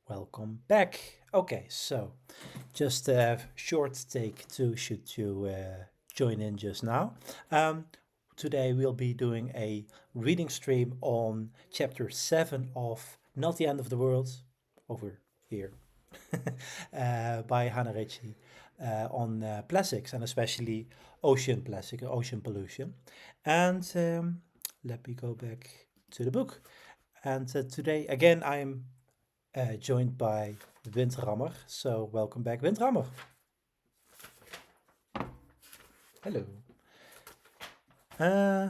Welcome back. Okay, so just a short take two should you join in just now. Um, Today we'll be doing a reading stream on chapter 7 of Not the End of the World, over here, by Hannah Ritchie, on plastics and especially ocean plastic, ocean pollution. And let me go back to the book. And today, again, I'm joined by Windrammer. So welcome back, Windrammer. Hello. Uh,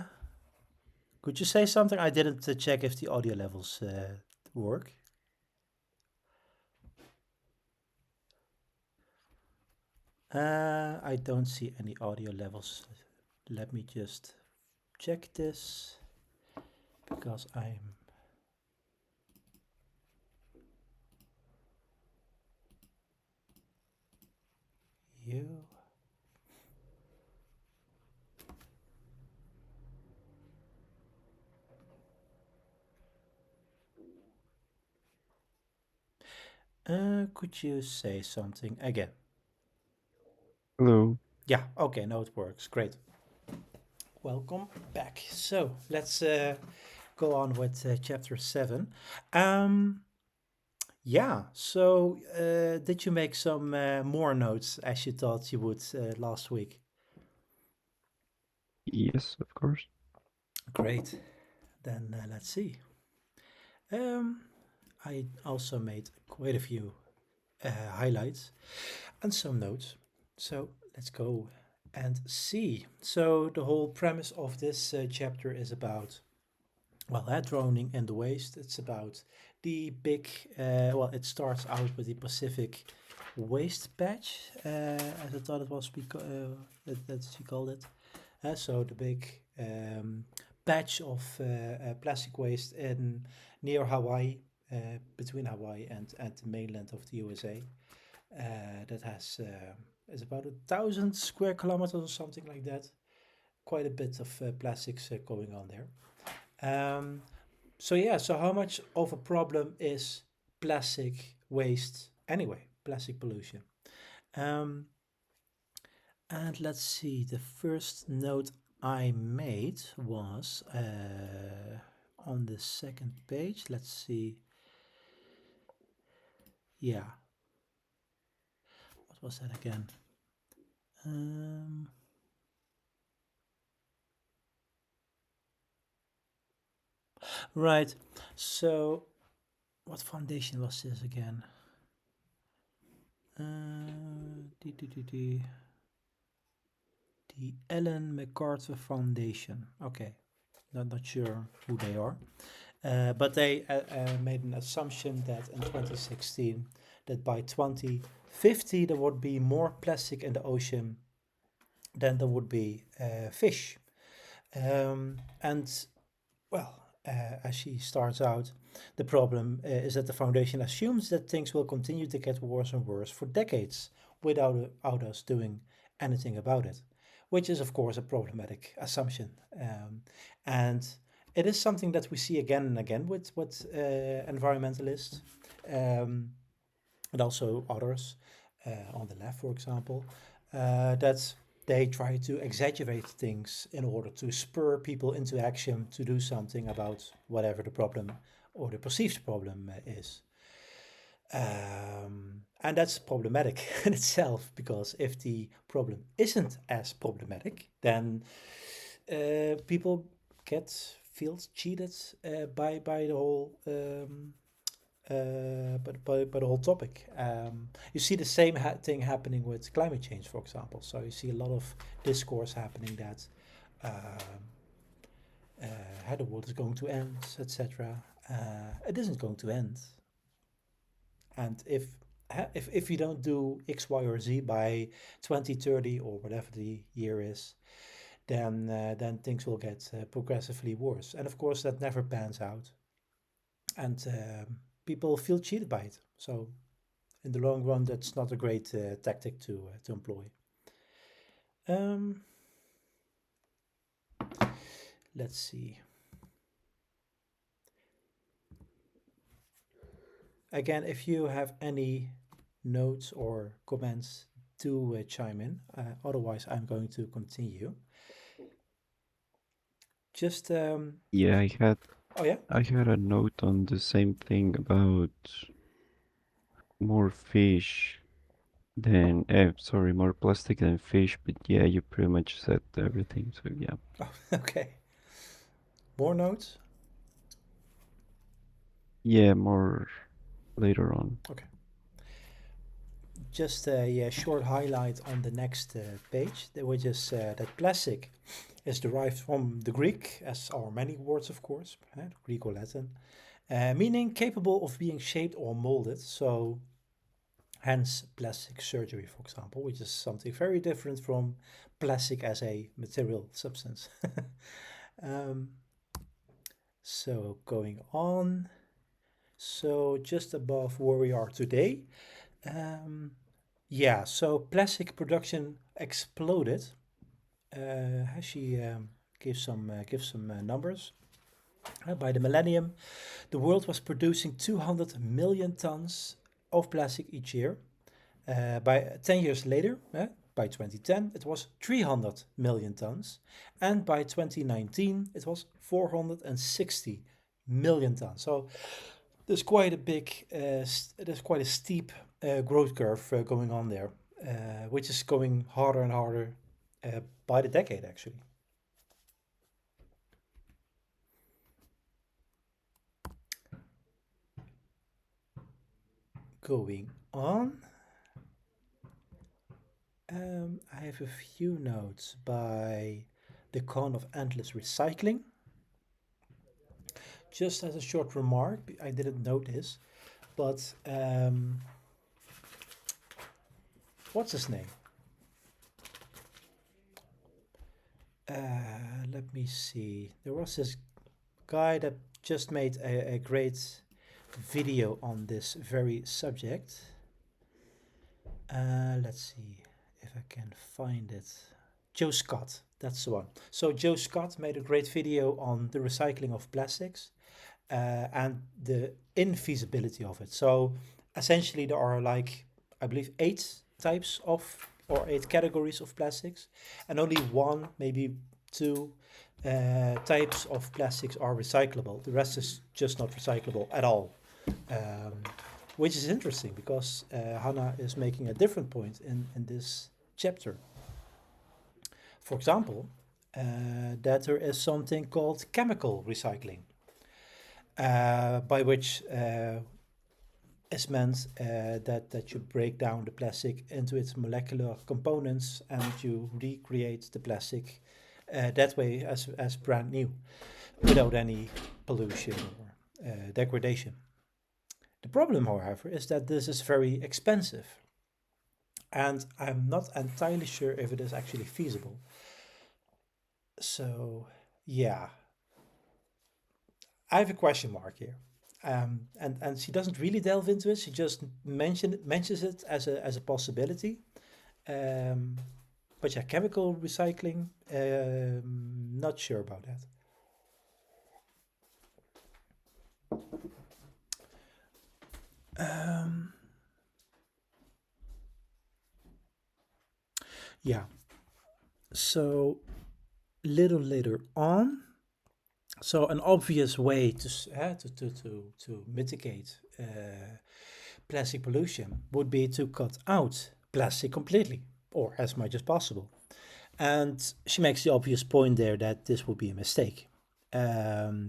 could you say something? I didn't check if the audio levels work. I don't see any audio levels. Let me just check this because I'm you. Could you say something again? Hello. Yeah, okay, now it works. Great. Welcome back. So let's go on with chapter 7. Um, Yeah, so did you make some more notes as you thought you would last week? Yes, of course. Great. Then let's see. Um, I also made quite a few highlights and some notes. So let's go and see. So the whole premise of this chapter is about drowning in the waste. It's about the big, it starts out with the Pacific waste patch, as I thought it was, that's you called it. So the big patch of plastic waste in near Hawaii, between Hawaii and the mainland of the USA. That has is about 1,000 square kilometers or something like that. Quite a bit of plastics going on there. Um, so yeah, so how much of a problem is plastic waste anyway? Plastic pollution. Um, and let's see. The first note I made was on the second page. Let's see. Yeah, what was that again? Um, right. So, what foundation was this again? The Ellen MacArthur Foundation. Okay, not sure who they are. But they made an assumption that in 2016, that by 2050 there would be more plastic in the ocean than there would be fish. And well, as she starts out, the problem is that the foundation assumes that things will continue to get worse and worse for decades without us doing anything about it, which is, of course, a problematic assumption. And it is something that we see again and again with environmentalists um, and also others on the left, for example, that they try to exaggerate things in order to spur people into action to do something about whatever the problem or the perceived problem is. And that's problematic in itself because if the problem isn't as problematic, then people get feels cheated by the whole by the whole topic. You see the same thing happening with climate change, for example. So you see a lot of discourse happening that um, how the world is going to end, etc. It isn't going to end, and if you don't do X, Y, or Z by 2030 or whatever the year is, then things will get progressively worse. And of course, that never pans out, and people feel cheated by it. So in the long run, that's not a great tactic to employ. Um, let's see. again, if you have any notes or comments, do chime in. Otherwise, I'm going to continue. Just Yeah, oh yeah. I had a note on the same thing about more fish than sorry, more plastic than fish, but yeah, you pretty much said everything, so yeah. Oh, okay. More notes. Yeah, more later on. Okay. Just a yeah, short highlight on the next page, which is that plastic is derived from the Greek, as are many words, of course, Greek or Latin, meaning capable of being shaped or molded. So, hence plastic surgery, for example, which is something very different from plastic as a material substance. um, so, going on. So, just above where we are today. Um, yeah, so plastic production exploded. She gives some numbers. By the millennium, the world was producing 200 million tons of plastic each year. By 10 years later, by 2010, it was 300 million tons. And by 2019, it was 460 million tons. So there's quite a there's quite a steep growth curve going on there, which is going harder and harder by the decade, actually. Going on, I have a few notes by the con of endless recycling. Just as a short remark, I didn't notice, but what's his name? Let me see. There was this guy that just made a great video on this very subject. Let's see if I can find it. Joe Scott, that's the one. So Joe Scott made a great video on the recycling of plastics and the infeasibility of it. So essentially, there are like I believe eight types of or eight categories of plastics, and only one, maybe two types of plastics are recyclable. The rest is just not recyclable at all. Um, which is interesting because Hannah is making a different point in this chapter. For example, that there is something called chemical recycling, by which is meant that you break down the plastic into its molecular components and you recreate the plastic that way as brand new without any pollution or degradation. The problem, however, is that this is very expensive, and I'm not entirely sure if it is actually feasible. So, yeah, I have a question mark here. And she doesn't really delve into it. She just mentions it as a possibility. Um, but yeah, chemical recycling, not sure about that. Um, yeah, so little later on, so an obvious way to mitigate plastic pollution would be to cut out plastic completely or as much as possible. And she makes the obvious point there that this would be a mistake.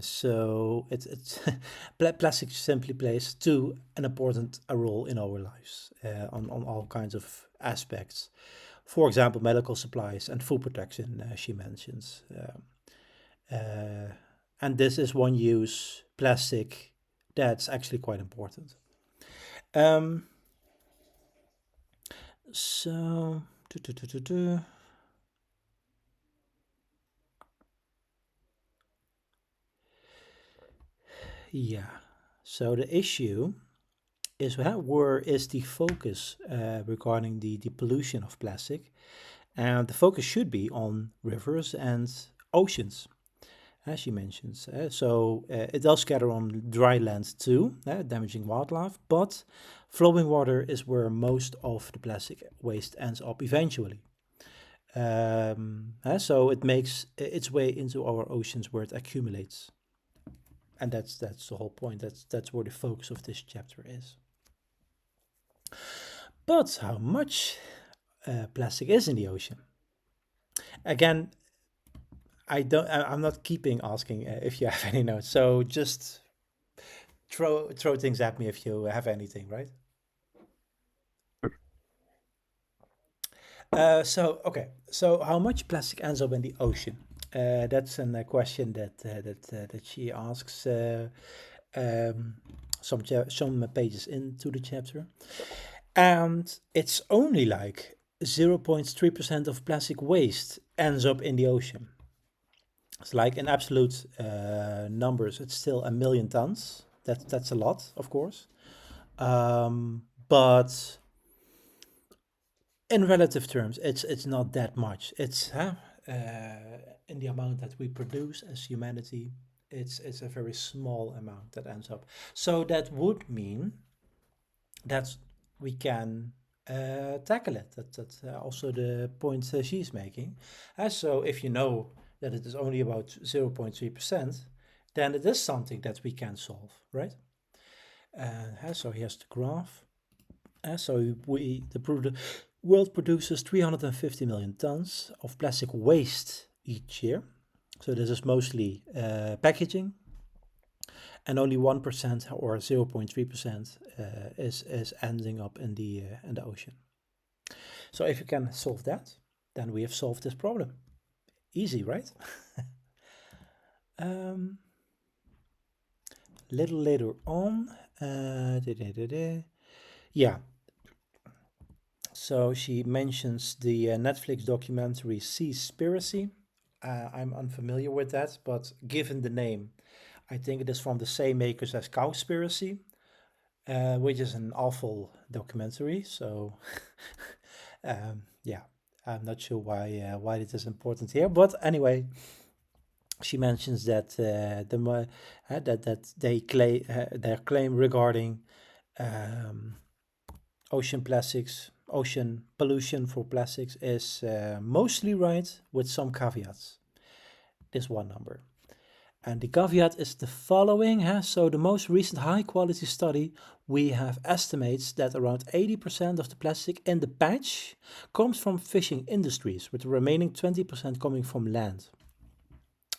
So it's plastic simply plays too an important a role in our lives on all kinds of aspects. For example, medical supplies and food protection, she mentions. Uh, and this is one use plastic that's actually quite important. Um, so, do, do, do, do, do. Yeah. So the issue is where is the focus regarding the pollution of plastic? And the focus should be on rivers and oceans. as she mentions. It does gather on dry land too, damaging wildlife, but flowing water is where most of the plastic waste ends up eventually. So it makes its way into our oceans where it accumulates, and that's the whole point. That's where the focus of this chapter is. But how much plastic is in the ocean? Again, I'm not keeping asking if you have any notes. So just throw things at me if you have anything, right? Okay. So how much plastic ends up in the ocean? That's a question that she asks um, some pages into the chapter, and it's only like 0.3% of plastic waste ends up in the ocean. It's like in absolute numbers, it's still a million tons. That's a lot, of course. But in relative terms, it's not that much. In the amount that we produce as humanity, it's a very small amount that ends up. So that would mean that we can tackle it. That's also the point she's making. So if you know that it is only about 0.3%, then it is something that we can solve, right? So here's the graph. The world produces 350 million tons of plastic waste each year. So this is mostly packaging, and only 1% or 0.3% is ending up in the ocean. So if you can solve that, then we have solved this problem. Easy, right? Little later on, yeah. So she mentions the Netflix documentary Seaspiracy. I'm unfamiliar with that, but given the name, I think it is from the same makers as Cowspiracy, which is an awful documentary. So, yeah, I'm not sure why it is important here, but anyway, she mentions that that they claim their claim regarding um, ocean plastics, ocean pollution for plastics is mostly right, with some caveats. This one number. And the caveat is the following. So the most recent high quality study, we have estimates that around 80% of the plastic in the patch comes from fishing industries, with the remaining 20% coming from land.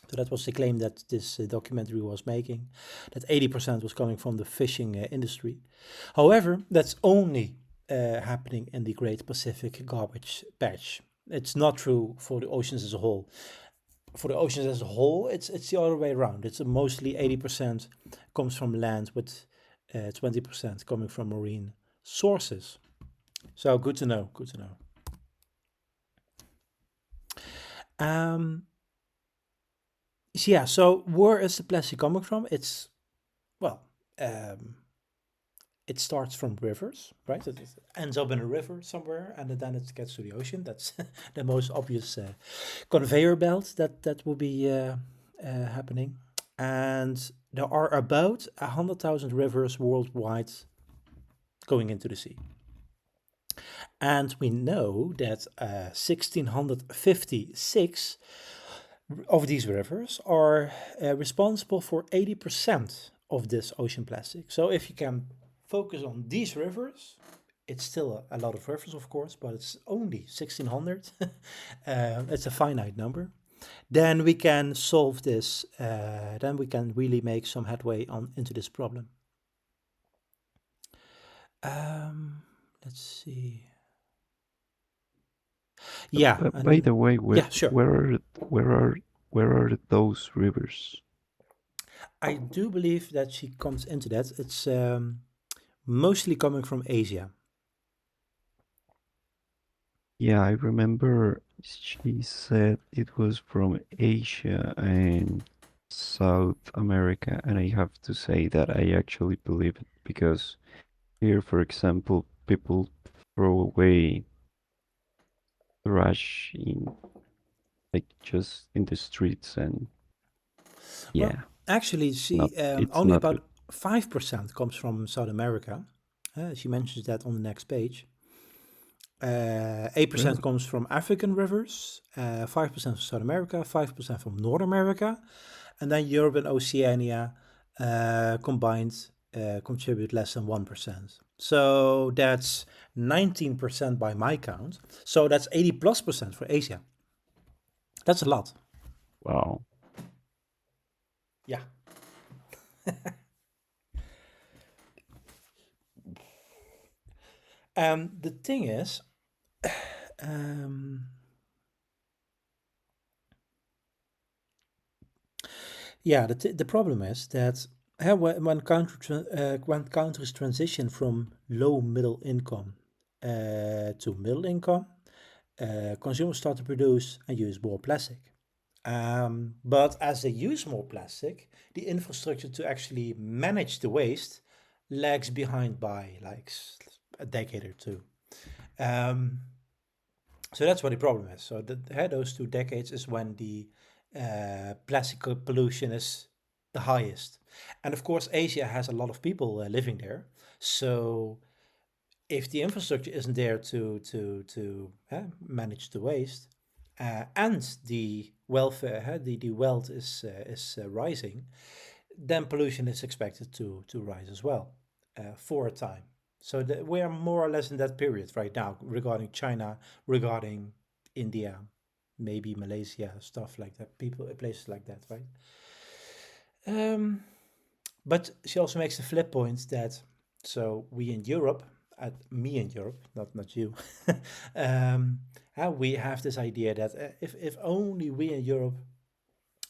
So that was the claim that this documentary was making, that 80% was coming from the fishing industry. However, that's only happening in the Great Pacific Garbage Patch. It's not true for the oceans as a whole. For the oceans as a whole, it's the other way around. It's mostly 80% comes from land, with 20% coming from marine sources. So good to know. Good to know. Um, yeah. So where is the plastic coming from? It's well, um, it starts from rivers, right? It ends up in a river somewhere, and then it gets to the ocean. That's the most obvious conveyor belt that will be happening. And there are about 100,000 rivers worldwide going into the sea. And we know that 1656 of these rivers are responsible for 80% of this ocean plastic. So if you can focus on these rivers, it's still a lot of rivers, of course, but it's only 1600. It's a finite number. Then we can solve this. Then we can really make some headway on into this problem. Um, let's see. Yeah, By and the way, yeah, sure. where are where are those rivers? I do believe that she comes into that. It's mostly coming from Asia. Yeah, I remember she said it was from Asia and South America, and I have to say that I actually believe it because here, for example, people throw away trash in like just in the streets, and Well, Yeah, actually, not it's only not about 5% comes from South America. She mentions that on the next page. 8% really. comes from African rivers, 5% from South America, 5% from North America, and then Europe and Oceania combined contribute less than 1%. So that's 19% by my count. So that's 80 plus percent for Asia. That's a lot. Wow. Yeah. The thing is, um, yeah, the problem is that when countries transition from low middle income to middle income, consumers start to produce and use more plastic. But as they use more plastic, the infrastructure to actually manage the waste lags behind by like a decade or two. Um, so that's what the problem is. So those 2 decades is when the plastic pollution is the highest. And of course, Asia has a lot of people living there. So if the infrastructure isn't there to manage the waste, and the welfare, the wealth is rising, then pollution is expected to rise as well for a time. So we are more or less in that period right now regarding China, regarding India, maybe Malaysia, stuff like that, people, places like that, right? Um, but she also makes the flip point that so we in Europe, me in Europe, not you, we have this idea that if only we in Europe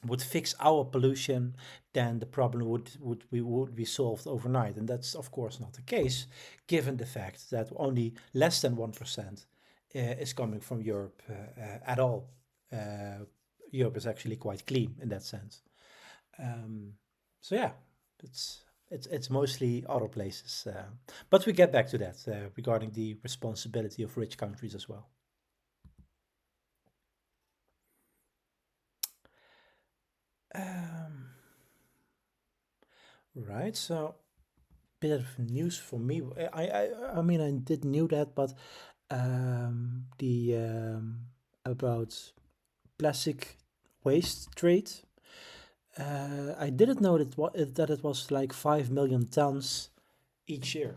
would fix our pollution, then the problem would be solved overnight, and that's of course not the case, given the fact that only less than 1% is coming from Europe at all. Uh, Europe is actually quite clean in that sense. Um, so yeah, it's mostly other places, but we get back to that regarding the responsibility of rich countries as well. Um, right. So bit of news for me. I mean I did knew that, but the about plastic waste trade. I didn't know that it was like 5 million tons each year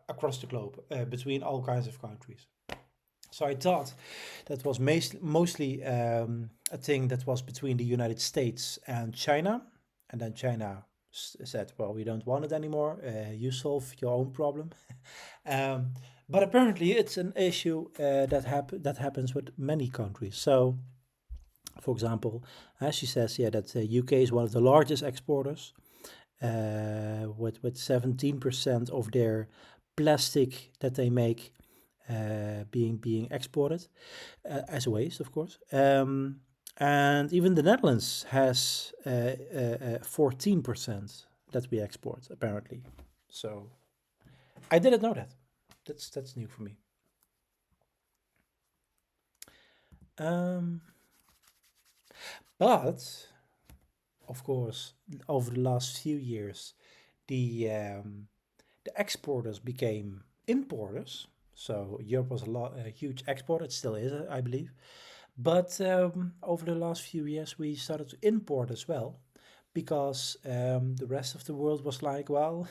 across the globe between all kinds of countries. So I thought that was mostly a thing that was between the United States and China, and then China said, "Well, we don't want it anymore. You solve your own problem." um, but apparently, it's an issue that happens with many countries. So, for example, as she says, yeah, that UK is one of the largest exporters, with 17% of their plastic that they make being exported as a waste, of course. And even the Netherlands has 14% that we export, apparently. So I didn't know that. That's new for me. Um, but of course, over the last few years, the exporters became importers. So Europe was a huge exporter. It still is, I believe. But over the last few years, we started to import as well, because the rest of the world was like, well,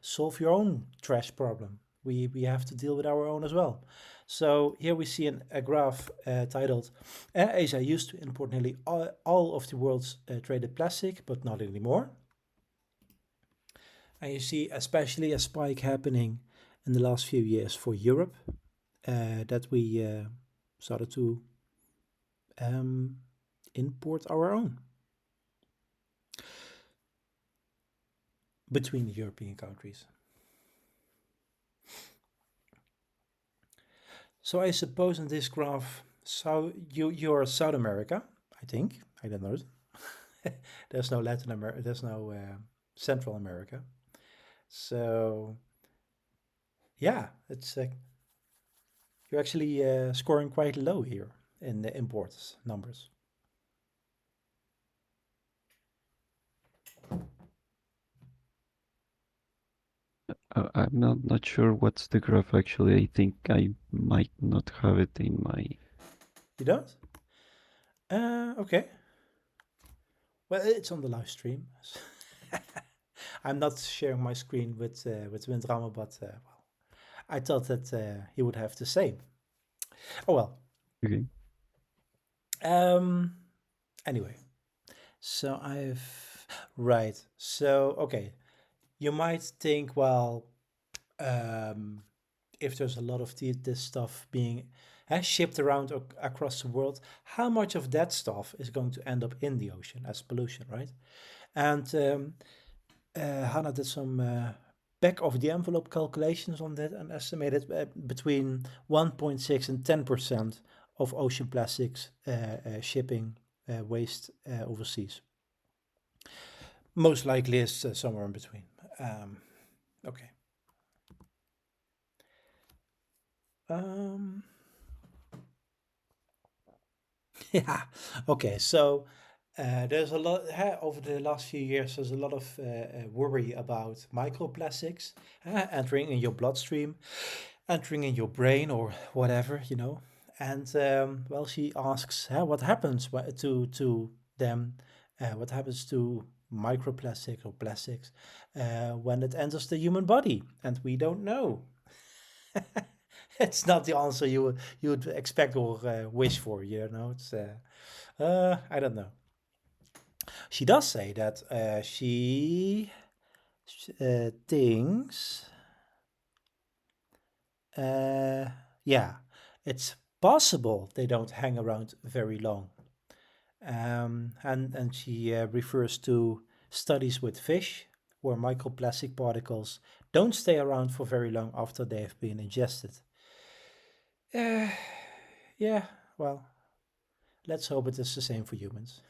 solve your own trash problem. We have to deal with our own as well. So here we see a graph titled Asia used to import nearly all of the world's traded plastic, but not anymore. And you see especially a spike happening in the last few years for Europe, that we started to um, import our own between the European countries. So I suppose in this graph, so you're South America, I think. I don't know. There's no Latin America. There's no Central America. So yeah, it's you're actually scoring quite low here in the imports numbers. I'm not sure what's the graph actually. I think I might not have it in my. You don't? Okay. Well, it's on the live stream. I'm not sharing my screen with Windrama, but well, I thought that he would have the same. Oh well. Okay. Um. Anyway, so I've right. So okay, you might think, well, um, if there's a lot of this stuff being shipped around across the world, how much of that stuff is going to end up in the ocean as pollution, right? And Hannah did some back of the envelope calculations on that and estimated between 1.6 and 10% of ocean plastics shipping waste overseas. Most likely is somewhere in between. Okay. Um, yeah. Okay. So there's a lot over the last few years. There's a lot of worry about microplastics entering in your bloodstream, entering in your brain, or whatever, you know. And well, she asks, what happens to them? What happens to microplastics or plastics when it enters the human body? And we don't know. It's not the answer you would expect or wish for. You know, it's I don't know. She does say that she thinks, uh, yeah, it's possible they don't hang around very long. And she refers to studies with fish where microplastic particles don't stay around for very long after they have been ingested. Uh, yeah, well, let's hope it is the same for humans.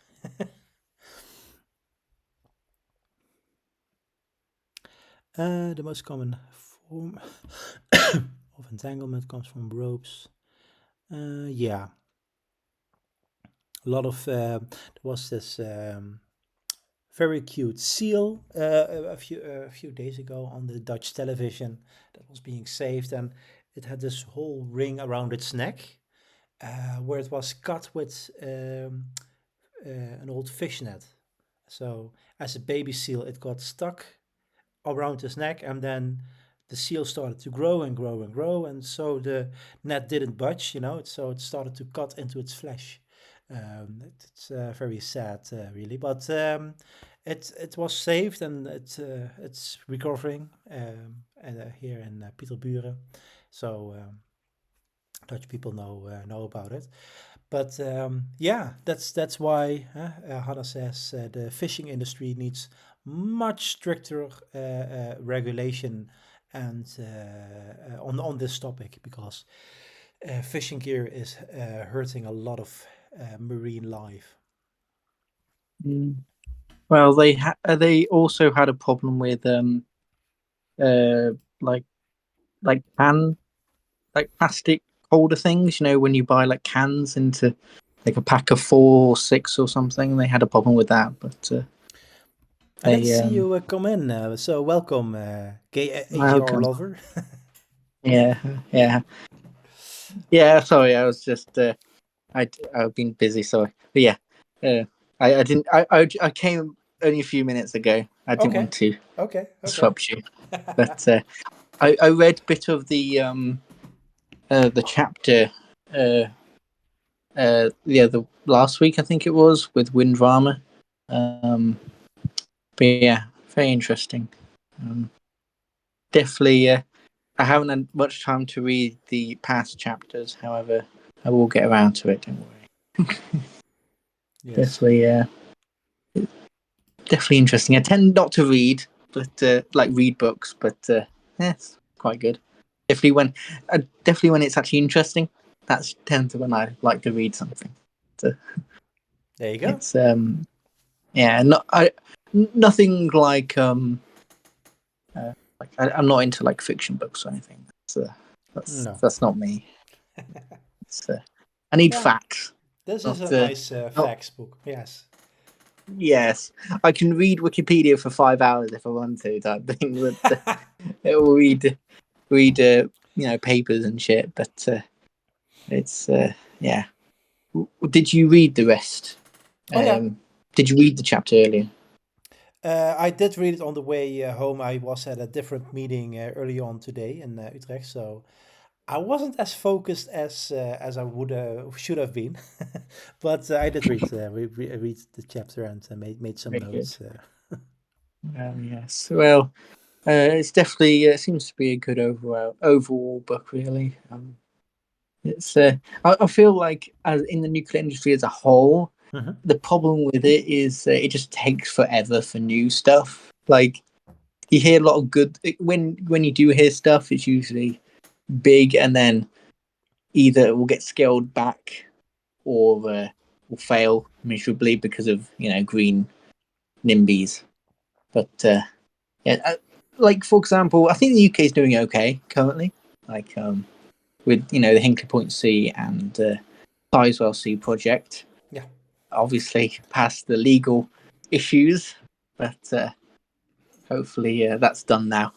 The most common form of entanglement comes from ropes. Yeah, a lot of there was this very cute seal a few days ago on the Dutch television that was being saved, and it had this whole ring around its neck where it was cut with an old fishnet. So as a baby seal, it got stuck around his neck, and then the seal started to grow and grow and grow, and so the net didn't budge, you know. So it started to cut into its flesh. It's very sad, really, but it was saved and it's recovering here in Pieterburen. So Dutch people know about it. But yeah, that's why Hannah says the fishing industry needs much stricter regulation and on this topic because fishing gear is hurting a lot of marine life. Mm. Well, they also had a problem with uh like can like plastic holder things. You know, when you buy like cans into like a pack of 4 or 6 or something, they had a problem with that. But I didn't they see you come in, so welcome, gay AGR welcome. lover. Yeah, yeah, yeah. Sorry, I was just I've been busy. Sorry, but yeah, uh, I didn't I came only a few minutes ago. I didn't Okay, want to okay, okay. disrupt you, but I read a bit of the chapter the last week I think it was with Windrama. Um, but yeah, very interesting. Um, definitely, I haven't had much time to read the past chapters. However, I will get around to it. Don't worry. Yes. Definitely, definitely interesting. I tend not to read, but like read books, but yeah, it's quite good. Definitely when it's actually interesting. That's tends to when I like to read something. So There you go. it's yeah, nothing like I'm not into like fiction books or anything. No. That's not me. It's, I need Yeah, facts, this is not a nice not facts book. Yes. Yes, I can read Wikipedia for 5 hours if I want to, type thing. But it'll read papers and shit. But it's yeah. Did you read the rest? Oh yeah. Did you read the chapter earlier? I did read it on the way home. I was at a different meeting early on today in Utrecht, so I wasn't as focused as I would should have been. But I did read the chapter and made some Very good. notes. Yes. Well, it's definitely it seems to be a good overall book. Really, it's I feel like as in the nuclear industry as a whole, Mhm. the problem with it is it just takes forever for new stuff. Like you hear a lot of good when you do hear stuff, it's usually big, and then either it will get scaled back or will fail miserably because of green NIMBYs. But yeah, like for example, I think the UK is doing okay currently. Like with the Hinkley Point C and Sizewell C project. Yeah. Obviously past the legal issues, but hopefully that's done now.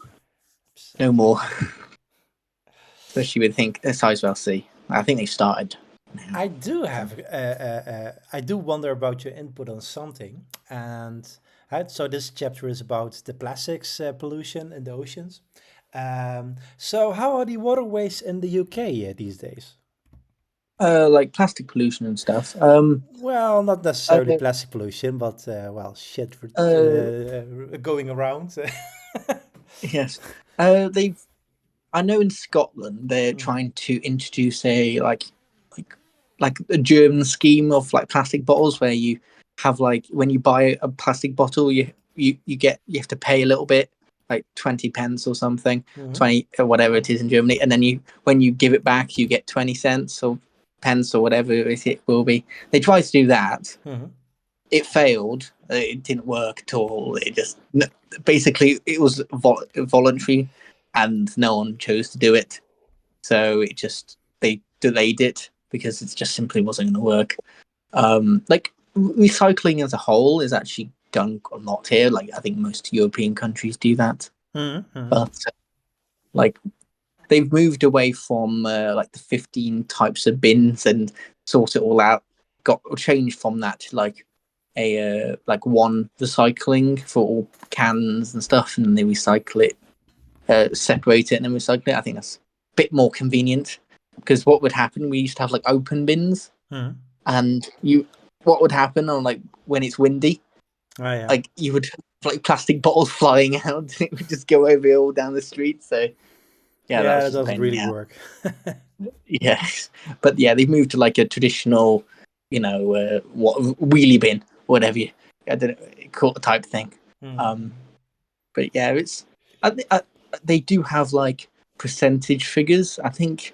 No more. Especially with Sizewell C. I think they've started now. I do have. I do wonder about your input on something, and so this chapter is about the plastics pollution in the oceans. So how are the waterways in the UK these days? Like plastic pollution and stuff. Well, not necessarily Uh, plastic pollution, but shit for, uh, going around. yes. They've. I know in Scotland they're Mhm. trying to introduce a like a German scheme of like plastic bottles where you have like when you buy a plastic bottle you have to pay a little bit like 20 pence or something, Mhm. 20 or whatever it is in Germany, and then when you give it back you get 20 cents or pence or whatever it will be. They tried to do that. Mhm. It failed. It didn't work at all. It just basically it was voluntary and no one chose to do it, so they delayed it because it just simply wasn't going to work. Like recycling as a whole is actually done a lot here. Like I think most European countries do that, Mhm. Mhm. but like they've moved away from like the 15 types of bins and sort it all out. Got changed from that to like a like one recycling for all cans and stuff, and then they recycle it, separate it, and then recycle it. I think that's a bit more convenient because what would happen? We used to have like open bins, Mhm. and what would happen on like when it's windy? Oh yeah. Like you would have, like plastic bottles flying out, and it would just go over all down the street. So yeah, that Yeah, was that just a doesn't pain in really the ass. work. Yes, but yeah, they've moved to like a traditional, what wheelie bin, whatever I don't know, call it type thing. Mhm. Um, but yeah, they do have like percentage figures. I think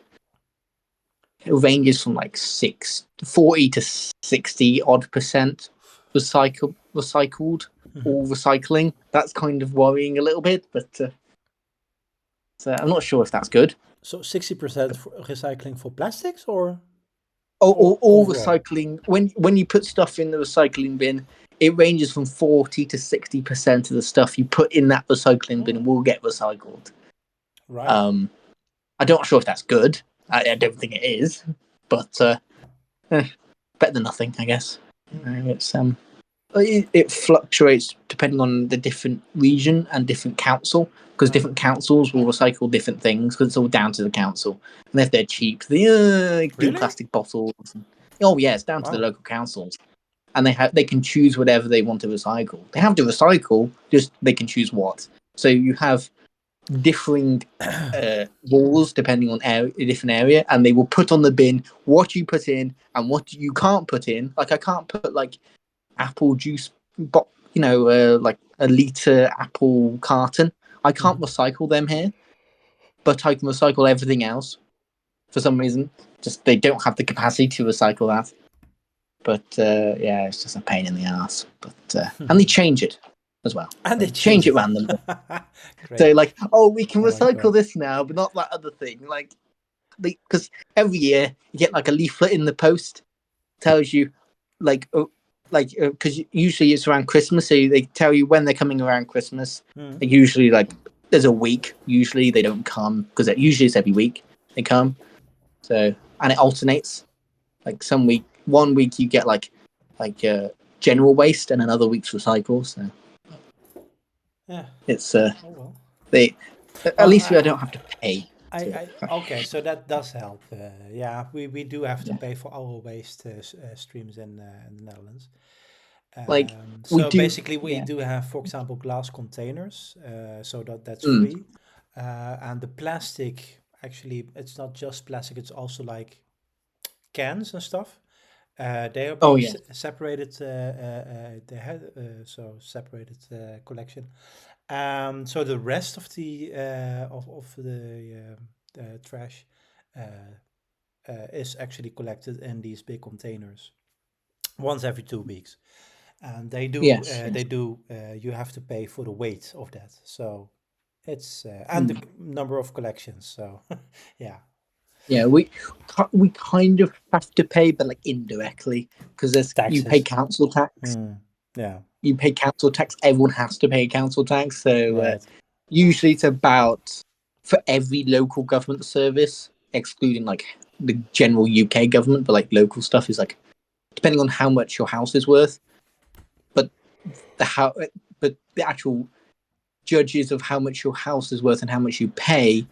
it ranges from like 40 to 60 odd percent recycled Mhm. or recycling. That's kind of worrying a little bit, but so I'm not sure if that's good. So 60% for recycling for plastics Or or all overall? recycling, when you put stuff in the recycling bin, it ranges from 40 to 60% of the stuff you put in that recycling bin Mm, will get recycled. right. I'm not sure if that's good. I don't think it is, but better than nothing, I guess. Mm, It fluctuates depending on the different region and different council, because uh, different councils will recycle different things because it's all down to the council. And if they're cheap, they do really? plastic bottles. Oh yeah, it's down to the Wow. local councils, and they can choose whatever they want to recycle. They have to recycle, just they can choose what. So you have differing rules depending on a different area, and they will put on the bin what you put in and what you can't put in. Like I can't put like apple juice, like a liter apple carton. I can't Mhm. recycle them here, but I can recycle everything else. For some reason, just they don't have the capacity to recycle that. But yeah, it's just a pain in the ass. But and they change it as well. And they They change change it it. randomly. So Great. like, oh, we can I like recycle that. this now, but not that other thing. Like, because every year you get like a leaflet in the post tells you like like because usually it's around Christmas, so they tell you when they're coming around Christmas. Mm. Like usually, like there's a week. Usually they don't come because usually it's every week they come. So and it alternates. Like one week you get like general waste, and another week's recycle. So Yeah. it's Oh well. they at Well, least I don't have to pay. Okay, so that does help. Yeah, we do have to Yeah. pay for our waste streams in the Netherlands. Like we So do. basically, we Yeah. do have, for example, glass containers, so that's Mm. free. And the plastic, actually, it's not just plastic; it's also like cans and stuff. They are Oh being yeah. separated. They had so separated collection. So the rest of the of the trash is actually collected in these big containers once every 2 weeks, and Yes. they do you have to pay for the weight of that. So it's and the Mm. number of collections. So yeah, Yeah, we kind of have to pay, but like indirectly, because you pay taxes. council tax. Yeah, You pay council tax. Everyone has to pay council tax. So right. usually it's about for every local government service, excluding like the general UK government, but like local stuff is like depending on how much your house is worth. But but the actual judges of how much your house is worth and how much you pay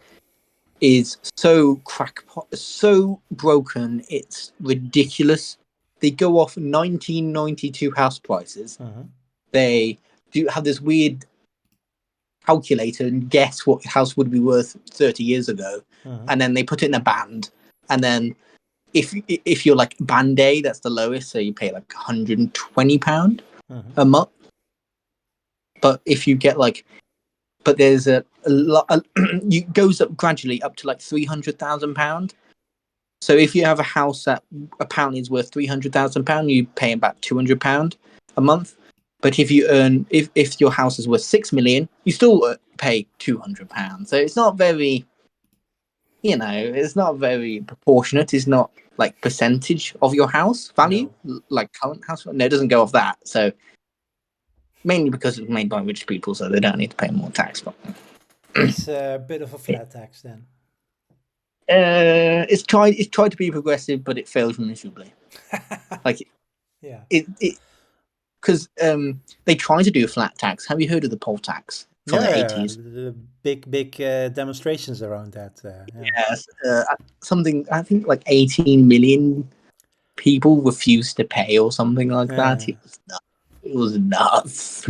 is so crackpot, so broken, it's ridiculous. They go off 1992 house prices. Mhm. They do have this weird calculator and guess what house would be worth 30 years ago, Mhm. and then they put it in a band. And then if you're like band A, that's the lowest, so you pay like £120 Mhm. a month. But if you get like but there's a lot. It goes up gradually up to like £300,000. So if you have a house that apparently is worth £300,000, you pay about £200 a month. But if you earn, if your house is worth 6 million, you still pay £200. So it's not very, it's not very proportionate. It's not like percentage of your house value, like current house. No, it doesn't go off that. So mainly because it's made by rich people, so they don't need to pay more tax. But It's a bit of a flat tax then. it's tried to be progressive, but it fails miserably. Like Yeah. it because they tried to do a flat tax. Have you heard of the poll tax from the 80s? The big demonstrations around that. Yeah. Yes, something I think like 18 million people refused to pay or something like that. Yeah. It was nuts.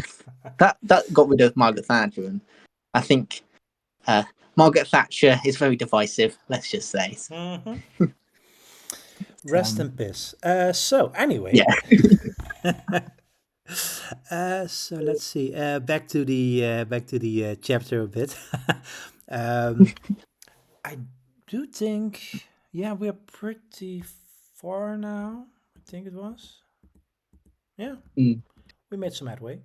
that got rid of Margaret Thatcher, and I think Margaret Thatcher is very divisive. Let's just say. Mhm. Rest in peace. So anyway, Yeah. so let's see. Back to the chapter a bit. um, I do think, yeah, we're pretty far now. I think it was. Yeah, Mm. we made some headway.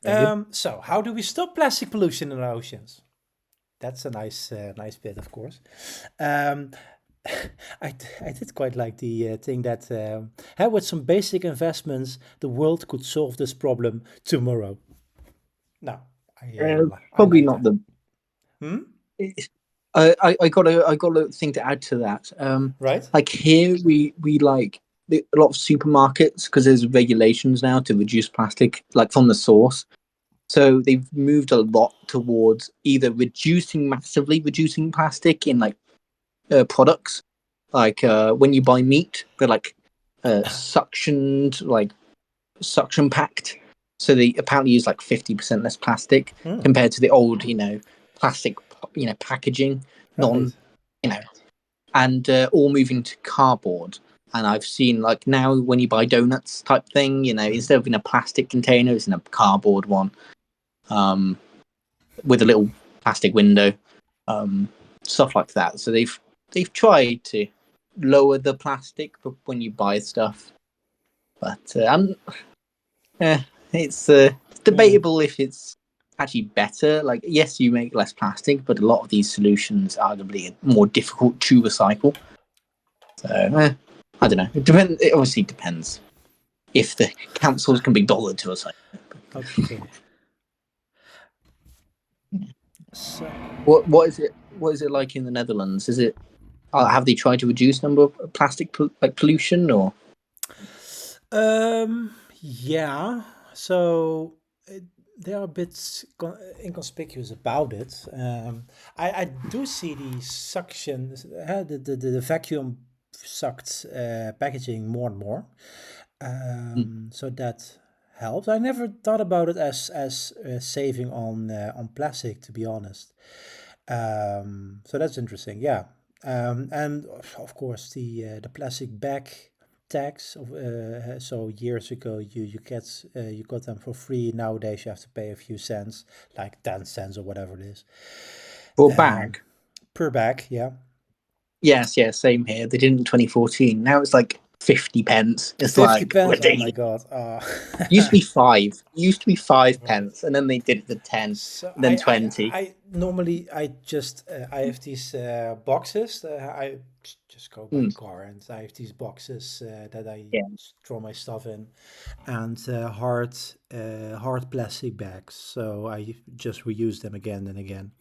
Very good. So how do we stop plastic pollution in our oceans? That's a nice bit, of course. Um, I did quite like the thing that with some basic investments, the world could solve this problem tomorrow. No, I Probably like not that. the. I got a thing to add to that. Right? Like here we like a lot of supermarkets because there's regulations now to reduce plastic, like from the source. So they've moved a lot towards either massively reducing plastic in like products, like when you buy meat, they're like suctioned, like suction packed. So they apparently use like 50% less plastic compared to the old, plastic, packaging, Right. and all moving to cardboard. And I've seen like now when you buy donuts type thing, instead of in a plastic container, it's in a cardboard one, with a little plastic window, stuff like that. So they've tried to lower the plastic when you buy stuff, but it's debatable if it's actually better. Like, yes, you make less plastic, but a lot of these solutions arguably are more difficult to recycle. So I don't know. It obviously depends. if the councils can be bothered to recycle. Okay. So, What is it? What is it like in the Netherlands? Is it have they tried to reduce number of plastic pollution or? yeah. So they are a bit inconspicuous about it. I do see the suction, the vacuum sucked packaging more and more. So that helps. I never thought about it as saving on plastic, to be honest. So that's interesting. Yeah. And of course the plastic bag tax of so years ago you got them for free. Nowadays you have to pay a few cents, like 10 cents or whatever it is For bag? per bag. Yeah. Yes, same here. They did it in 2014. Now it's like 50 pence. It's 50 like pence. Oh my ridiculous. god. Used to be 5. Used to be 5 Right. pence, and then they did it to 10, So and then 20. I normally I just I have these boxes. I just go by car and I have these boxes that I Yeah. throw my stuff in, and hard plastic bags. So I just reuse them again and again.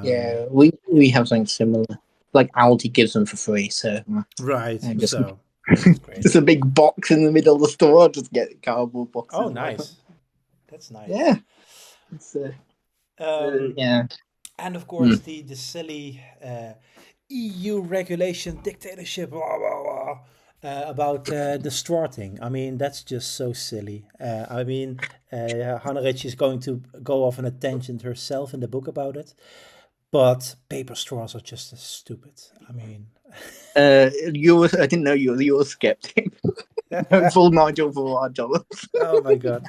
Yeah, we have something similar. Like Aldi gives them for free, so Right. just So that's great. just a big box in the middle of the store. Just get cardboard boxes. Oh, nice. That's nice. Yeah. It's, yeah. And of course, the silly EU regulation dictatorship blah, blah, blah, about the straw thing. I mean, that's just so silly. I mean, Hannah Ritchie is going to go off on a tangent herself in the book about it. But paper straws are just as stupid. I mean, I didn't know you're a skeptic. Full Nigel Farage. oh my god!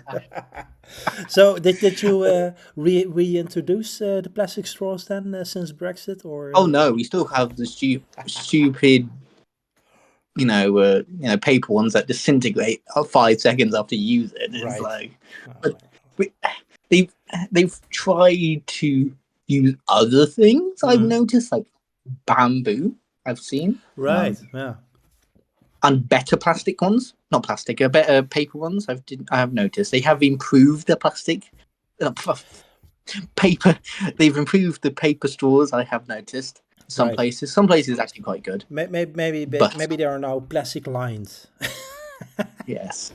So did you reintroduce the plastic straws then since Brexit or? Oh no, we still have the stupid, paper ones that disintegrate 5 seconds after you use it. It's Right. like, but they've tried to use other things. I've noticed, like bamboo. I've seen Right. Yeah. and better plastic ones, not plastic, better paper ones. I have noticed they have improved the plastic paper. They've improved the paper straws. I have noticed some Right. places. Some places actually quite good. Maybe there are now plastic lines. Yes,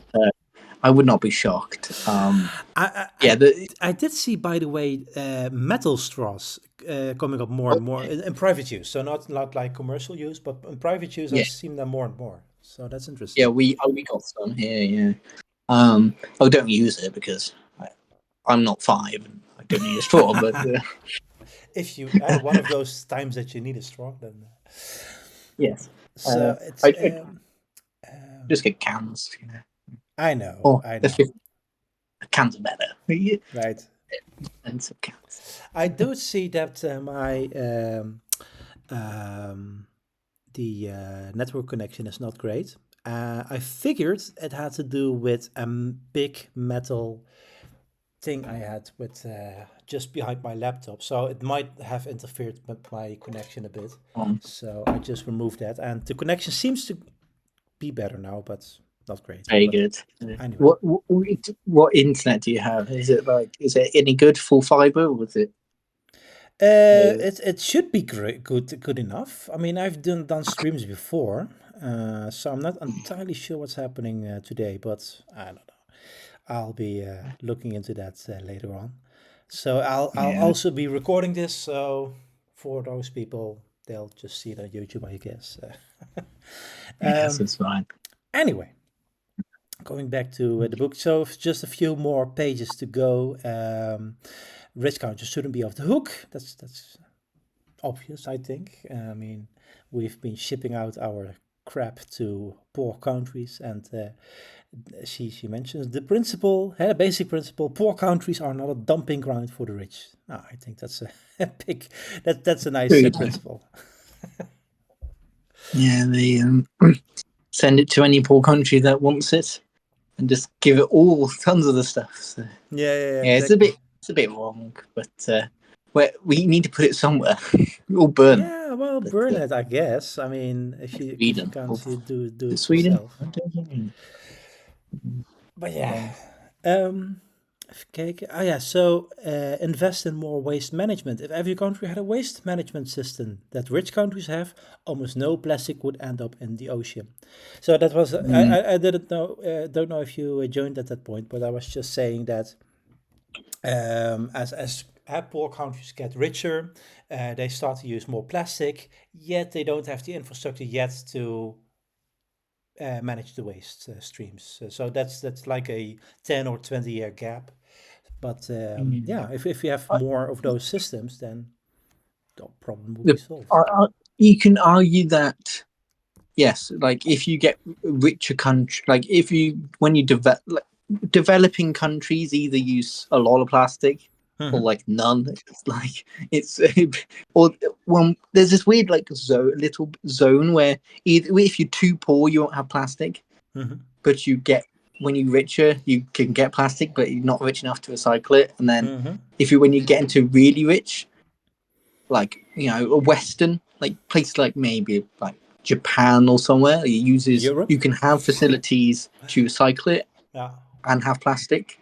I would not be shocked. I did see, by the way, metal straws coming up more and more in private use. So not like commercial use, but in private use, I've seen them more and more. So that's interesting. Yeah, we got some here. Yeah. I don't use it because I'm not 5 and I don't need a straw. But if you one of those times that you need a straw, then yes. So it's just get cans. I know. Cans are better. Right. Expensive cans. I do see that my the network connection is not great. I figured it had to do with a big metal thing I had with just behind my laptop, so it might have interfered with my connection a bit. So I just removed that, and the connection seems to be better now, but not great. Very good. Anyway. What internet do you have? Is it any good, full fiber, or is it? It should be good enough. I mean, I've done streams before, so I'm not entirely sure what's happening today, but I don't know. I'll be looking into that later on. So I'll also be recording this, so for those people, they'll just see it on YouTube, I guess. Yes, it's fine. Anyway, going back to the book, so just a few more pages to go. Rich countries shouldn't be off the hook. That's obvious, I think. I mean, we've been shipping out our crap to poor countries, and she mentions the principle, the basic principle: poor countries are not a dumping ground for the rich. I think that's a big, that's a nice principle. Yeah, they send it to any poor country that wants it, and just give it all tons of the stuff. So. Yeah, exactly. It's a bit wrong, but we need to put it somewhere. We'll burn. Yeah, well, burn it, I guess. I mean, if you can't do it Sweden. yourself. But yeah, even kijken. Ah ja, so invest in more waste management. If every country had a waste management system that rich countries have, almost no plastic would end up in the ocean. So that was I didn't know don't know if you joined at that point, but I was just saying that as poor countries get richer, they start to use more plastic, yet they don't have the infrastructure yet to manage the waste streams. So that's like a 10 or 20 year gap. But yeah, if you have I, more of those systems, then the problem will be solved. you can argue that yes, like if you get richer country, like if you when you develop developing countries either use a lot of plastic or Mm-hmm. like none. It's like it's or when there's this weird like little zone where either if you're too poor you won't have plastic, Mm-hmm. but you get when you're richer you can get plastic, but you're not rich enough to recycle it. And then Mm-hmm. if you when you get into really rich, like a Western like place like maybe like Japan or somewhere, it uses Europe. you can have facilities to recycle it Yeah. and have plastic.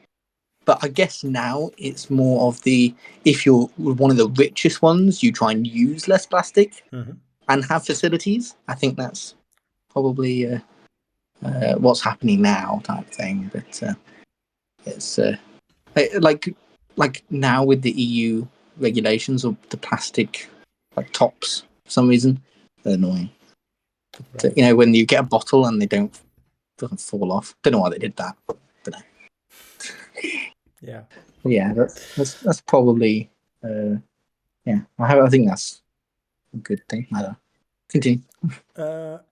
But I guess now it's more of the if you're one of the richest ones, you try and use less plastic Mm-hmm. and have facilities. I think that's probably what's happening now, type thing. But it's like now with the EU regulations of the plastic like tops for some reason, they're annoying. So, Right. when you get a bottle and they doesn't fall off. Don't know why they did that. Don't know. Yeah. Yeah, that's probably yeah. I think that's a good thing. I don't know. Continue.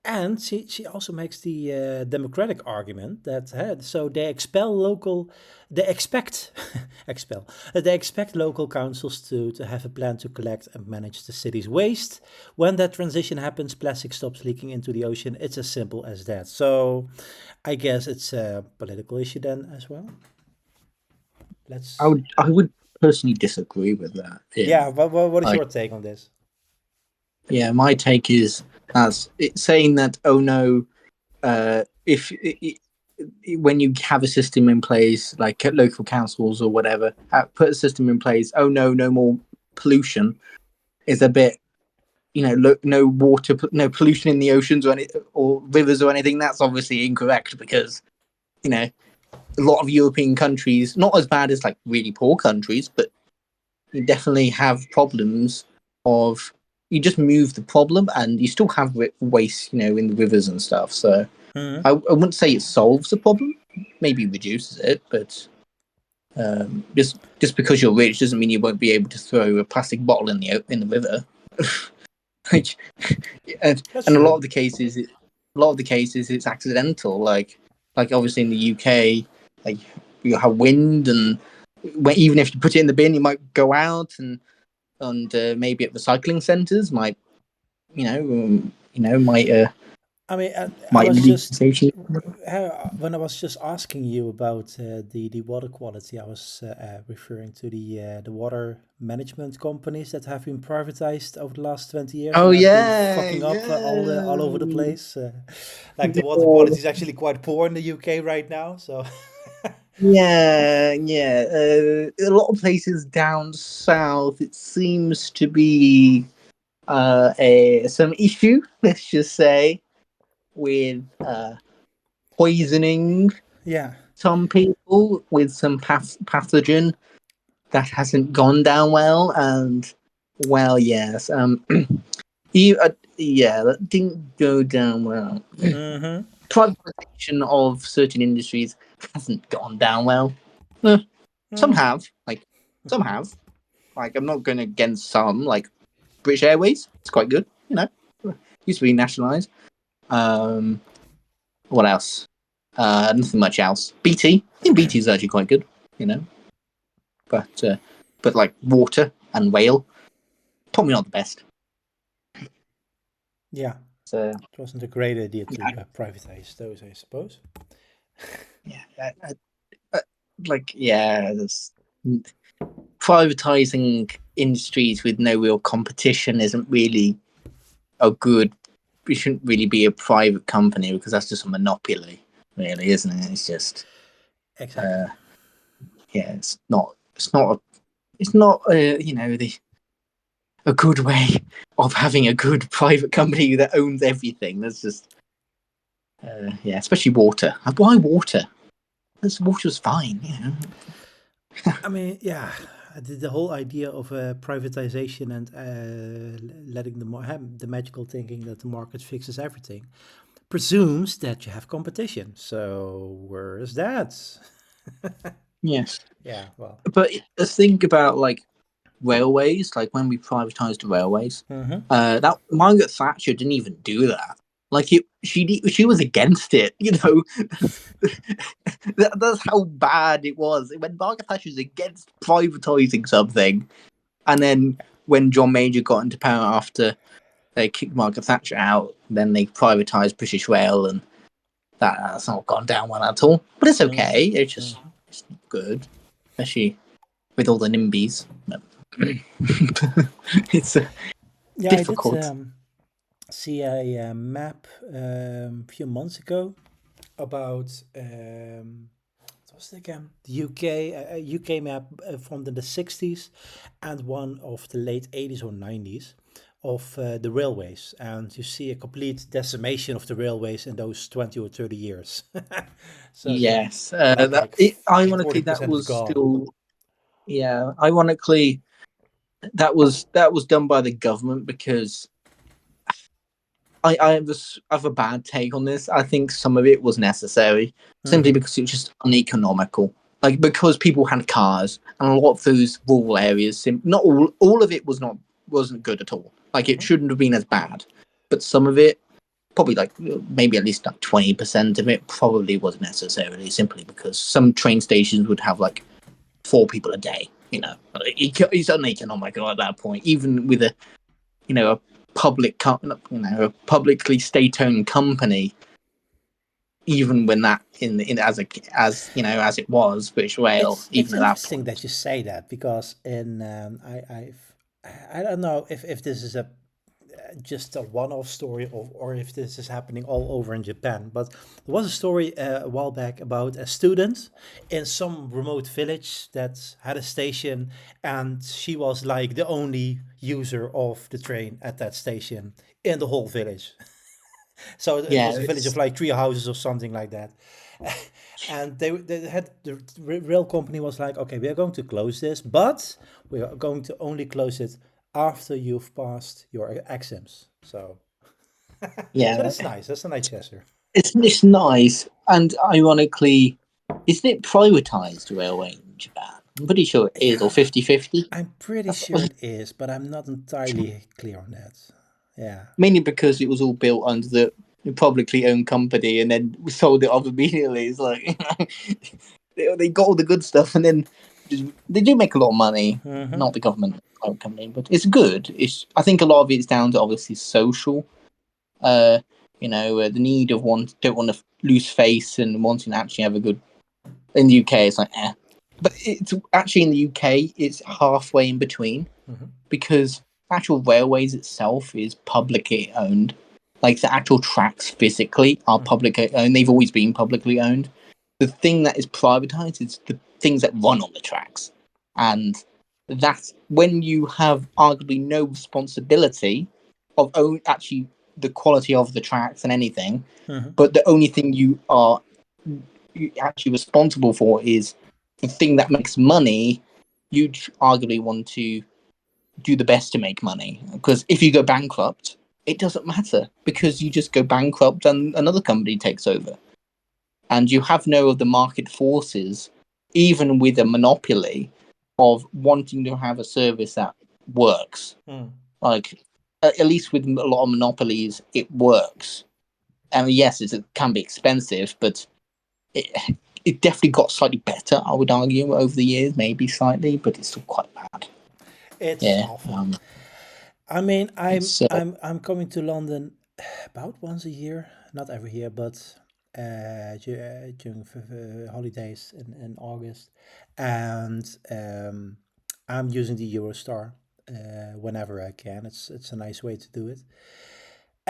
And she also makes the democratic argument that so they expel local, they expect expel, they expect local councils to have a plan to collect and manage the city's waste. When that transition happens, plastic stops leaking into the ocean. It's as simple as that. So, I guess it's a political issue then as well. Let's. I would personally disagree with that. Yeah. What is Like your take on this? yeah, my take is as it's saying that oh no, if when you have a system in place like at local councils or whatever, put a system in place. Oh no, no more pollution is a bit no water, no pollution in the oceans or rivers or anything. That's obviously incorrect because a lot of European countries, not as bad as like really poor countries, but you definitely have problems of you just move the problem and you still have waste, in the rivers and stuff. So Mm-hmm. I wouldn't say it solves the problem, maybe reduces it, but just because you're rich doesn't mean you won't be able to throw a plastic bottle in the river. Like, and That's a lot true. of the cases, it's accidental. Like obviously in the UK, like you have wind, and even if you put it in the bin, it might go out, and maybe at recycling centres might might I mean, I might was leak just station. when I was just asking you about the water quality, I was referring to the water management companies that have been privatized over the last 20 years Oh and have been yeah, fucking up all over the yeah. place. Like the water Yeah, quality is actually quite poor in the UK right now. So yeah. A lot of places down south, it seems to be some issue. Let's just say with poisoning yeah, some people with some pathogen that hasn't gone down well, and well, yes, yeah, that didn't go down well. mm-hmm. Privatization of certain industries hasn't gone down well. Eh, some Mm. have, some have. Like, I'm not going against some, like British Airways. It's quite good, Used to be nationalised. What else? Nothing much else. BT. I think BT is actually quite good, you know. But like water and rail, probably not the best. Yeah, So it wasn't a great idea to privatize those, I suppose. yeah, like yeah, there's privatizing industries with no real competition isn't really a good. It shouldn't really be a private company because that's just a monopoly. really, isn't it? It's just, Exactly. uh, yeah, it's not a good way of having a good private company that owns everything. That's just, yeah, especially water. Why water? This water's fine, you know. I mean, yeah, the whole idea of privatization and letting the magical thinking that the market fixes everything presumes that you have competition. So where is that? Yes, Yeah, well. but think about like railways, like when we privatized the railways, Hmm. that Margaret Thatcher didn't even do that. Like she was against it. You know, that's how bad it was. When Margaret Thatcher was against privatizing something, and then when John Major got into power after they kicked Margaret Thatcher out, then they privatized British Rail, and that's not gone down well at all. But it's Hmm. okay. It's just Hmm. it's not good, especially with all the NIMBYs. It's Yeah, I did difficult. see a map a few months ago about what was it again? The UK, a UK map from the 60s and one of the late 80s or 90s of the railways. And you see a complete decimation of the railways in those 20 or 30 years. So Yes, ironically, that 40% is was gone. still, yeah. Ironically, that was done by the government because I have a bad take on this. I think some of it was necessary simply Hmm. because it was just uneconomical. Like because people had cars and a lot of those rural areas, not all of it wasn't good at all. Like it Hmm. shouldn't have been as bad, but some of it, probably like maybe at least like 20% of it, probably was necessarily simply because some train stations would have like four people a day. You know, it's uneconomical at that point, even with a a publicly state-owned company. Even when that in as it was British Rail, It's even at that interesting point. that you say that because in I don't know if this is a just a one-off story or if this is happening all over in Japan. But there was a story a while back about a student in some remote village that had a station, and she was like the only user of the train at that station in the whole village. So it Yeah, was a village of it's like three houses or something like that. And they had the rail company was like, okay, we are going to close this, but we are going to only close it after you've passed your exams. So so yeah, that's nice. That's a nice gesture. it's nice, and ironically, isn't it privatized railway in Japan? I'm pretty sure it is, or Yeah, 50-50. I'm pretty sure it is, but I'm not entirely clear on that. Yeah. Mainly because it was all built under the publicly owned company, and then we sold it off immediately. It's like they got all the good stuff, and then they do make a lot of money. Mm-hmm. Not the government company, but it's good. I think a lot of it's down to obviously social. Uh, the need of one don't want to lose face and wanting to actually have a good. In the UK, it's like but it's actually in the UK, it's halfway in between Mm-hmm. because actual railways itself is publicly owned. Like the actual tracks physically are Mm-hmm. publicly owned. They've always been publicly owned. The thing that is privatized is the things that run on the tracks. And that's when you have arguably no responsibility of actually the quality of the tracks and anything, Mm-hmm. but the only thing you actually responsible for is the thing that makes money. You'd arguably want to do the best to make money. Because if you go bankrupt, it doesn't matter because you just go bankrupt and another company takes over. And you have no of the market forces, even with a monopoly, of wanting to have a service that works. Mm. Like, at least with a lot of monopolies, it works. I mean, yes, it can be expensive, but it, it definitely got slightly better, I would argue, over the years, maybe slightly, but it's still quite bad. It's Yeah. awful. I mean, It's I'm coming to London about once a year, not every year, but during holidays in August, and I'm using the Eurostar whenever I can. It's a nice way to do it,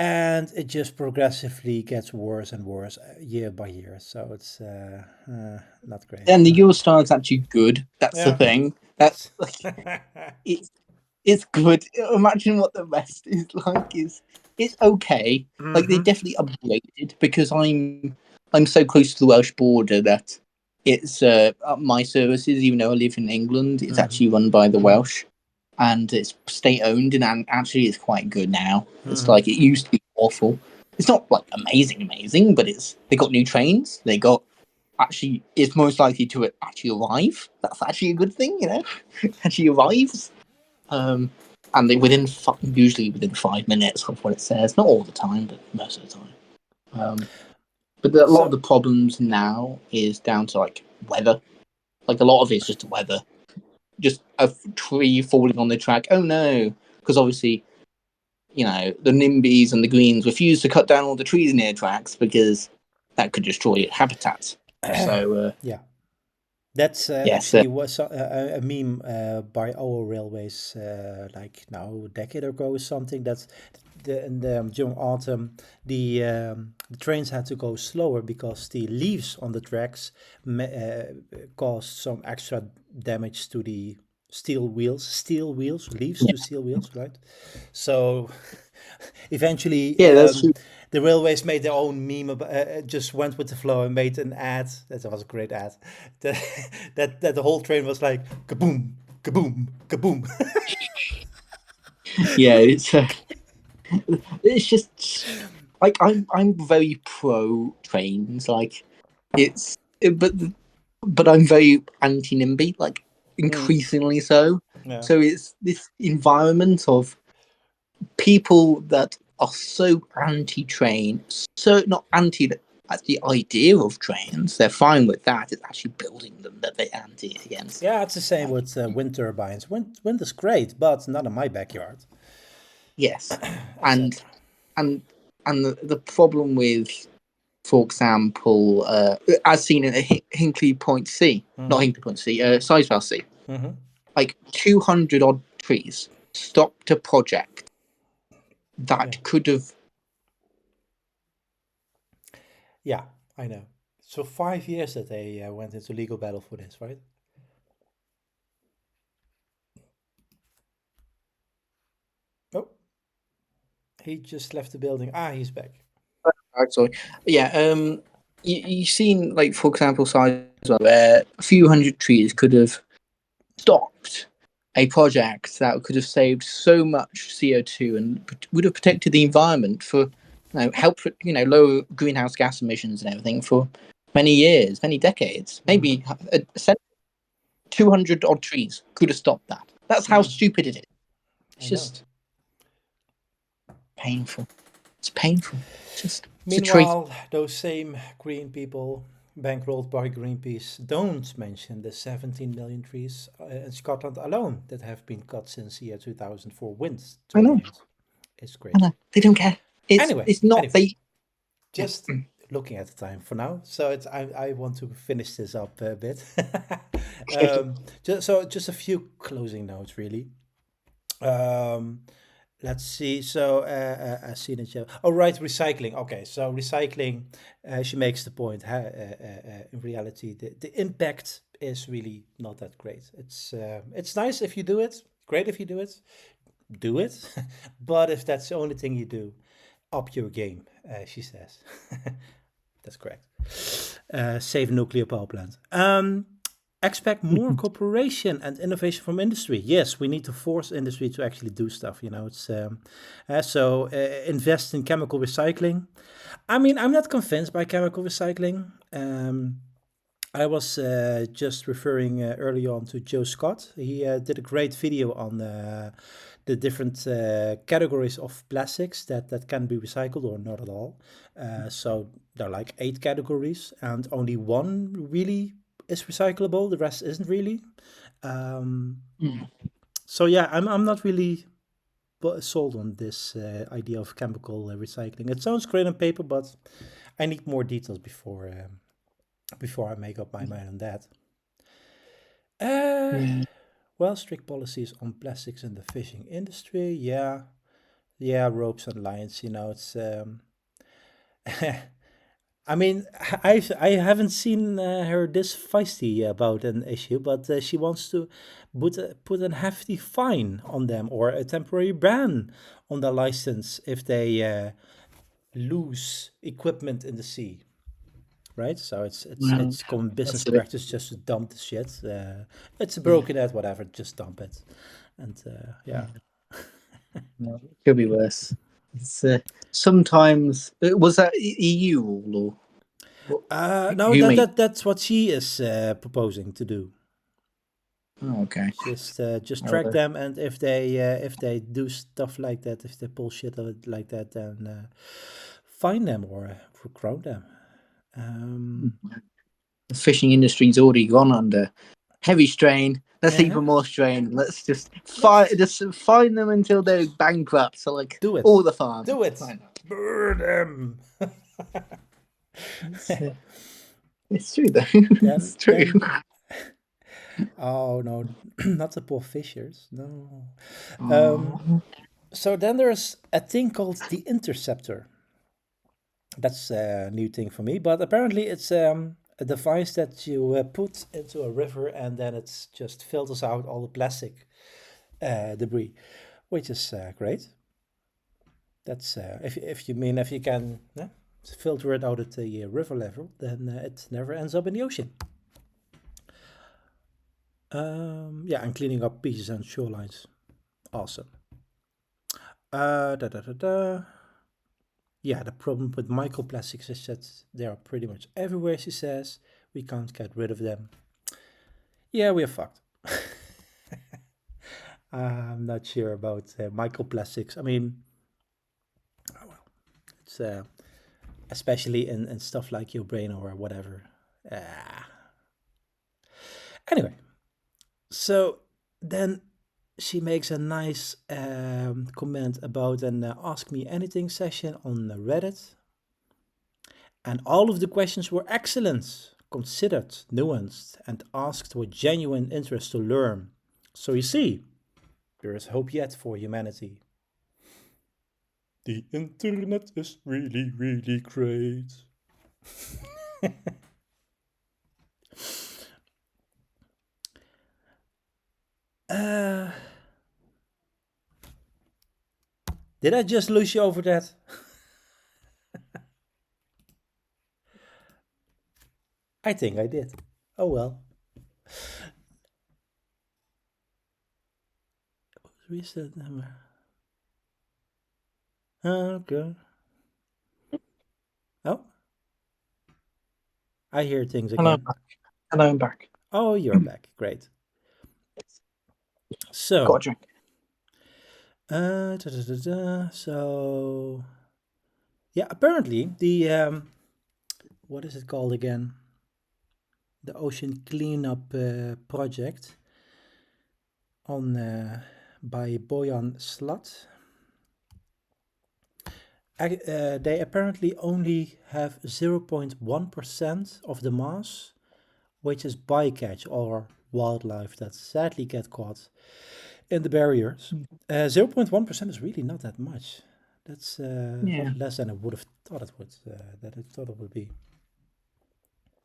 and it just progressively gets worse and worse year by year. So it's not great. And the No. Eurostar is actually good. That's the Yeah, thing. That it's like it's it's good. Imagine what the rest is like. Is it's okay. Like they hmm definitely upgraded because I'm so close to the Welsh border that it's my services. Even though I live in England, it's hmm actually run by the Welsh, and it's state owned, and actually it's quite good now. It's hmm like it used to be awful. It's not like amazing, but it's they got new trains. They got actually is most likely to actually arrive. That's actually a good thing, you know. Actually arrives, um, and they usually within 5 minutes of what it says. Not all the time, but most of the time. But a lot of So the problems now is down to like weather. Like a lot of it's just weather. Just a tree falling on the track. Oh no! Because obviously, the NIMBYs and the Greens refuse to cut down all the trees near tracks because that could destroy habitats. So yeah, that's yes, actually was a meme by our railways like now a decade ago or something. That's during autumn the trains had to go slower because the leaves on the tracks caused some extra damage to the steel wheels, leaves to steel wheels, right? So eventually, yeah, that's true. the railways made their own meme. Just went with the flow and made an ad. That was a great ad. That that the whole train was like kaboom, kaboom, kaboom. Yeah, it's just like I'm very pro trains. Like it's but I'm very anti NIMBY. Like Mm, increasingly so. yeah. So it's this environment of people that are so anti train, so not anti the idea of trains. They're fine with that. It's actually building them that they're anti against. Yeah, it's the same Like with wind turbines. Wind is great, but not in my backyard, yes, and etc. and the problem with, for example, as seen in a Hinkley Point C, not Mm-hmm. Hinkley Point C, Sizewell C, Mm-hmm. like 200 odd trees stopped a project Yeah, that could have. yeah, I know. So 5 years that they went into legal battle for this, right? Oh, he just left the building. Ah, he's back. Sorry, yeah, you've seen, like, for example, Sizewell, where a few hundred trees could have stopped a project that could have saved so much CO2 and would have protected the environment for, help, lower greenhouse gas emissions and everything for many years, many decades, Mm-hmm. maybe 200 odd trees could have stopped that. That's how Mm-hmm. stupid it is. I It's know. just painful. It's painful. It's a tree. Meanwhile, those same green people, bankrolled by Greenpeace, don't mention the 17 million trees in Scotland alone that have been cut since the year 2000 for wind I know. turbines. It's I great. know. They don't care. It's Anyway, it's not anyway, they. Yeah. just looking at the time for now. So it's I want to finish this up a bit. Just a few closing notes, really. Um, let's see. So, I see that you. Oh, right, recycling. Okay, so recycling. She makes the point. In reality, the impact is really not that great. It's nice if you do it. Great if you do it. Do it. But if that's the only thing you do, up your game. She says. That's correct. Save nuclear power plant. Expect more cooperation and innovation from industry. Yes, we need to force industry to actually do stuff. It's invest in chemical recycling. I mean, I'm not convinced by chemical recycling. I was just referring early on to Joe Scott. He did a great video on the different categories of plastics that can be recycled or not at all. So there are like 8 categories, and only one really is recyclable. The rest isn't really. Um, Mm. so yeah, I'm not really sold on this idea of chemical recycling. It sounds great on paper, but I need more details before I make up my mind on that. Uh, Yeah. well, strict policies on plastics in the fishing industry. Yeah, Yeah, ropes and lines. It's. I mean, I haven't seen her this feisty about an issue, but she wants to put a hefty fine on them or a temporary ban on their license if they lose equipment in the sea. Right, so Well, it's common business that's a bit. practice just to dump the shit. It's a broken head, whatever. Just dump it, and yeah. No, it could be worse. It's sometimes was that EU rule or what, No, who made? that's what she is proposing to do. Oh, okay. Just Well, track them, and if they do stuff like that, if they pull shit out like that, then fine them or ground them. the fishing industry's already gone under heavy strain. Let's Uh-huh. even more strain. Let's Let's just fine them until they're bankrupt. So like do it. all the farms. Do it. Fine. Burn them. It's, it's true though. then It's true. then Oh no, not the poor fishers. No. Oh, So then there's a thing called the interceptor. That's a new thing for me, but apparently it's a device that you put into a river and then it just filters out all the plastic debris, which is great. That's if you mean if you can filter it out at the river level, then it never ends up in the ocean. Yeah, and cleaning up beaches and shorelines. Awesome. Da, da, da, da. Yeah, the problem with microplastics is that they are pretty much everywhere, she says. We can't get rid of them. Yeah, we're fucked. I'm not sure about microplastics. I mean, oh well, it's especially in stuff like your brain or whatever. Anyway, so then she makes a nice comment about an Ask Me Anything session on Reddit. And all of the questions were excellent, considered, nuanced, and asked with genuine interest to learn. So you see, there is hope yet for humanity. The internet is really, really great. Did I just lose you over that? I think I did. Oh well. Reset number. Okay. Oh, I hear things hello, again. hello, I'm back. Oh, you're back. Great. Got a So, drink. so yeah, apparently the what is it called again? The ocean cleanup project on by Boyan Slat. They apparently only have 0.1% of the mass, which is bycatch or wildlife that sadly get caught in the barriers. 0.1% is really not that much. That's a Yeah, lot less than I would have thought it would. That I thought it would be.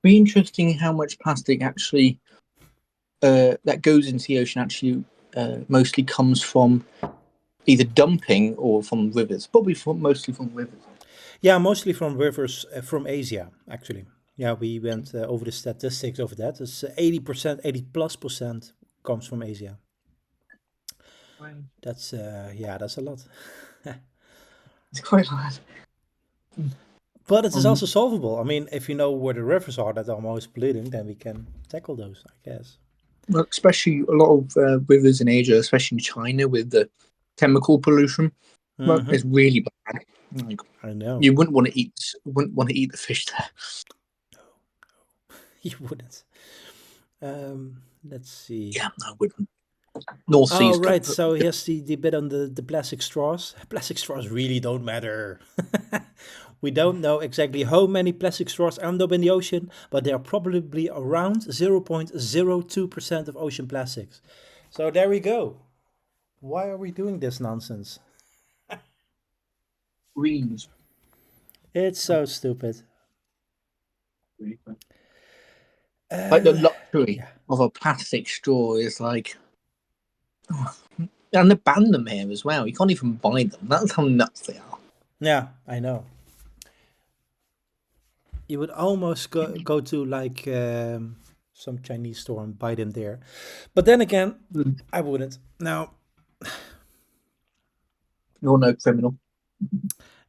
be interesting how much plastic actually that goes into the ocean actually mostly comes from either dumping or from rivers. Probably mostly from rivers. Yeah, mostly from rivers from Asia, actually. Yeah, we went over the statistics of that. It's 80%, 80+% comes from Asia. Right. That's that's a lot. It's quite hard. But it is also solvable. I mean, if you know where the rivers are that are most polluting, then we can tackle those, I guess. Well, especially a lot of rivers in Asia, especially in China, with the chemical pollution. Well, Mm-hmm. it's really bad. Like, I know. you wouldn't want to eat the fish there. You wouldn't. Let's see. Yeah, I wouldn't. North Oh, Sea's good. right. So here's the bit on the plastic straws. Plastic straws really don't matter. We don't know exactly how many plastic straws end up in the ocean, but they are probably around 0.02% of ocean plastics. So there we go. Why are we doing this nonsense? Greens. It's so stupid. Like the luxury yeah. of a plastic straw is like, and they ban them here as well. You can't even buy them. That's how nuts they are. Yeah, I know. You would almost go to like some Chinese store and buy them there. But then again, I wouldn't. Now, You're no criminal.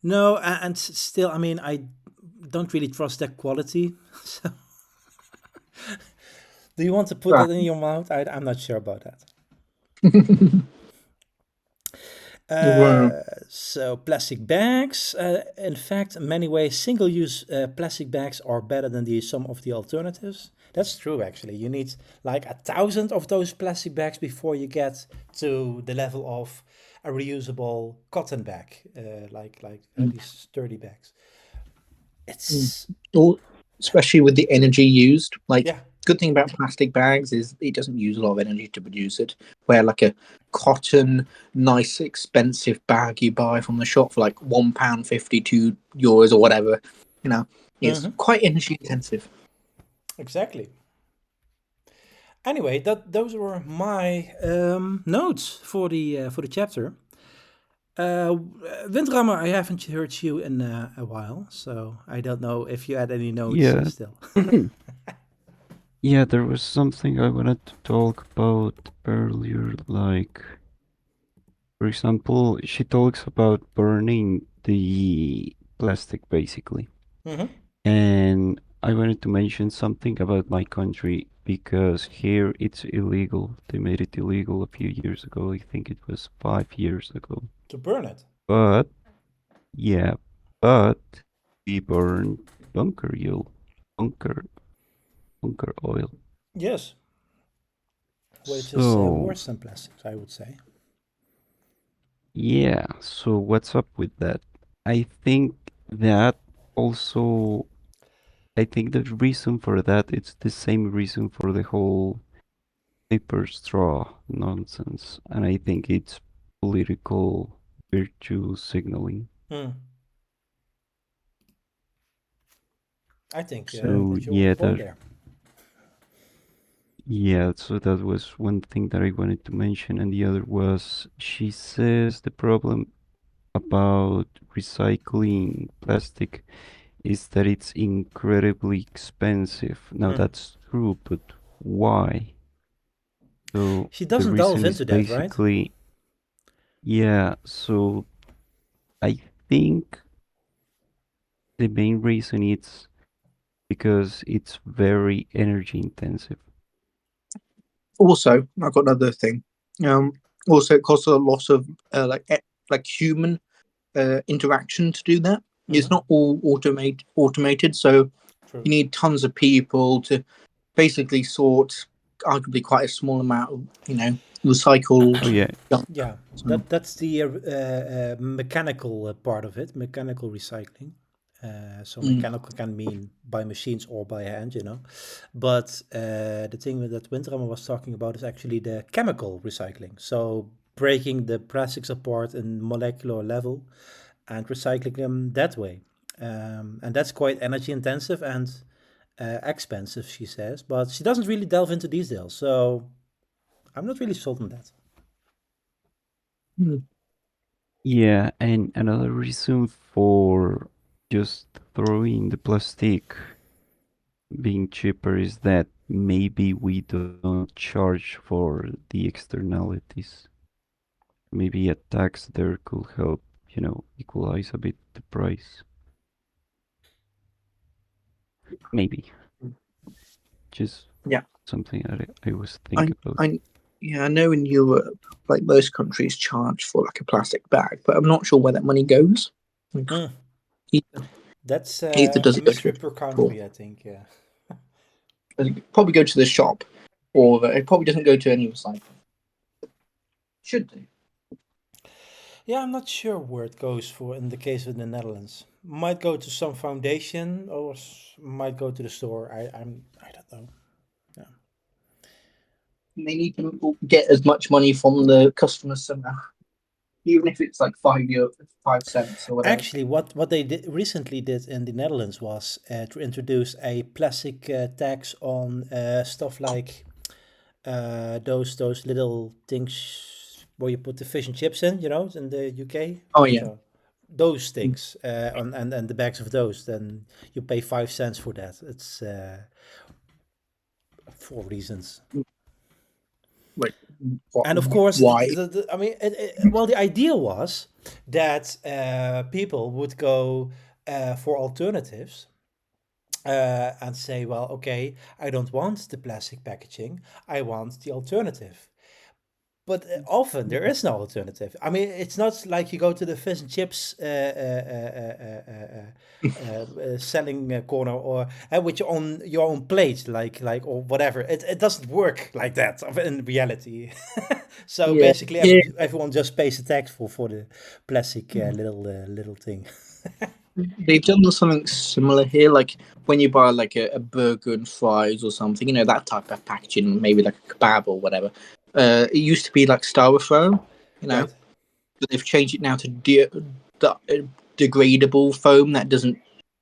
no, and still, I mean, I don't really trust their quality. So, do you want to put Right. that in your mouth? I'm not sure about that. Wow. So plastic bags. In fact, in many ways, single-use plastic bags are better than some of the alternatives. That's true, actually. You need like 1,000 of those plastic bags before you get to the level of a reusable cotton bag, like these sturdy bags. It's Especially with the energy used. Like, yeah, good thing about plastic bags is it doesn't use a lot of energy to produce it. Where like a cotton, nice, expensive bag you buy from the shop for like £1.50, €2 or whatever, is quite energy intensive. exactly. Anyway, those were my notes for the chapter. Windrammer, I haven't heard you in a while, so I don't know if you had any notes Yeah. still. Yeah, there was something I wanted to talk about earlier, like, for example, she talks about burning the plastic basically. Mm-hmm. And I wanted to mention something about my country because here it's illegal. They made it illegal a few years ago. I think it was 5 years ago. To burn it. But, yeah, but we burned bunker fuel, bunker, bunker oil. Yes, which is So, worse than plastics, I would say. yeah, so what's up with that? I think that also, I think the reason for that, it's the same reason for the whole paper straw nonsense, and I think it's political virtue signaling. I think So that you're on yeah, point there. so that was one thing that I wanted to mention, and the other was she says the problem about recycling plastic is that it's incredibly expensive. Now that's true, but why? So She the doesn't delve reason is into that, right? basically, yeah, so I think the main reason is because it's very energy intensive. Also, I've got another thing. Also, it costs a lot of like human interaction to do that. It's not all automated, so True. you need tons of people to basically sort arguably quite a small amount of recycled. Oh yeah, Yeah, that's the mechanical part of it, mechanical recycling. So mechanical can mean by machines or by hand, But the thing that Windrammer was talking about is actually the chemical recycling. So breaking the plastics apart in molecular level and recycling them that way. And that's quite energy intensive and expensive, she says. But she doesn't really delve into details. So I'm not really sold on that. yeah, and another reason for just throwing the plastic being cheaper is that maybe we don't charge for the externalities. Maybe a tax there could help, equalize a bit the price. Maybe. Just something I was thinking about. I know in Europe, like most countries charge for like a plastic bag, but I'm not sure where that money goes. Like, That's either does a it go mystery to per country, I think. Yeah. it probably go to the shop, or it probably doesn't go to any recycling. Should do. Yeah, I'm not sure where it goes for in the case of the Netherlands. Might go to some foundation or might go to the store. I don't know. Yeah. They need to get as much money from the customers somehow. even if it's like 5 cents or whatever. Actually, what they recently did in the Netherlands was to introduce a plastic tax on stuff like those little things where you put the fish and chips in, in the UK. Oh yeah. So those things and the bags of those, then you pay 5 cents for that. It's for reasons. Wait, what, And of course, why? I mean, well, the idea was that people would go for alternatives and say, well, okay, I don't want the plastic packaging, I want the alternative. But often there is no alternative. I mean, it's not like you go to the fish and chips selling corner or with your own plate, like or whatever. It doesn't work like that in reality. So Yeah, basically, yeah. everyone just pays the tax for the plastic little thing. They've done something similar here. Like when you buy like a burger and fries or something, that type of packaging, maybe like a kebab or whatever. It used to be like styrofoam, Right. but they've changed it now to degradable foam that doesn't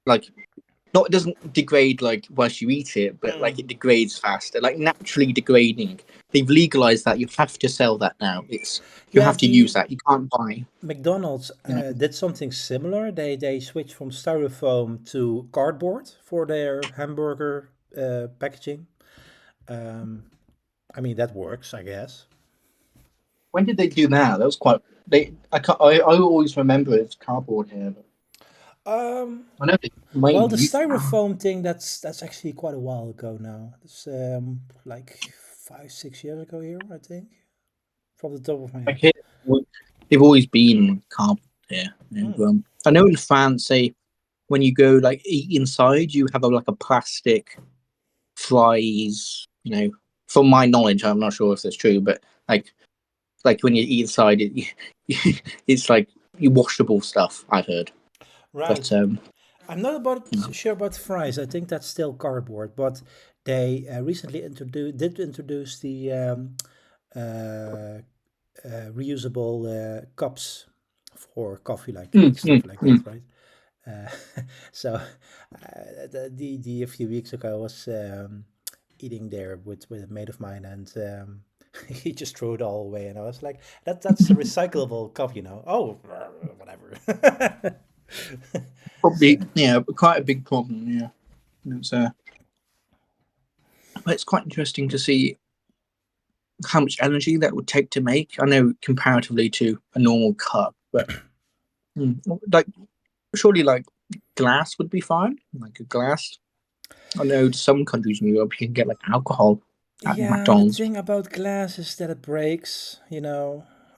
like not it doesn't degrade like once you eat it, but like it degrades faster, like naturally degrading. They've legalized that. You have to sell that now. You Yeah, have to use the that. You can't buy. McDonald's did something similar. They switched from styrofoam to cardboard for their hamburger packaging. Um, I mean that works, I guess. When did they do that? That was quite. I always remember it's cardboard here. But Um, I know they well, might the use. styrofoam thing that's actually quite a while ago now. It's like 5 6 years ago here, I think, from the top of my Like head. here, they've always been cardboard here. Hmm. I know in France, say when you go like eat inside, you have like a plastic fries. From my knowledge, I'm not sure if that's true, but like when you eat inside, it's like washable stuff. I've heard, but Right. I'm not sure about fries. I think that's still cardboard, but they recently introduce the uh, reusable cups for coffee, like stuff like that, right? Uh, so the a few weeks ago I was eating there with a mate of mine, and he just threw it all away, and I was like, that's a recyclable cup, Oh, whatever. probably So, quite a big problem. Yeah, it's but it's quite interesting to see how much energy that would take to make. I know comparatively to a normal cup, but like surely like glass would be fine. Like a glass. I know some countries in Europe you can get like alcohol at yeah, the McDonald's. thing about glass is that it breaks,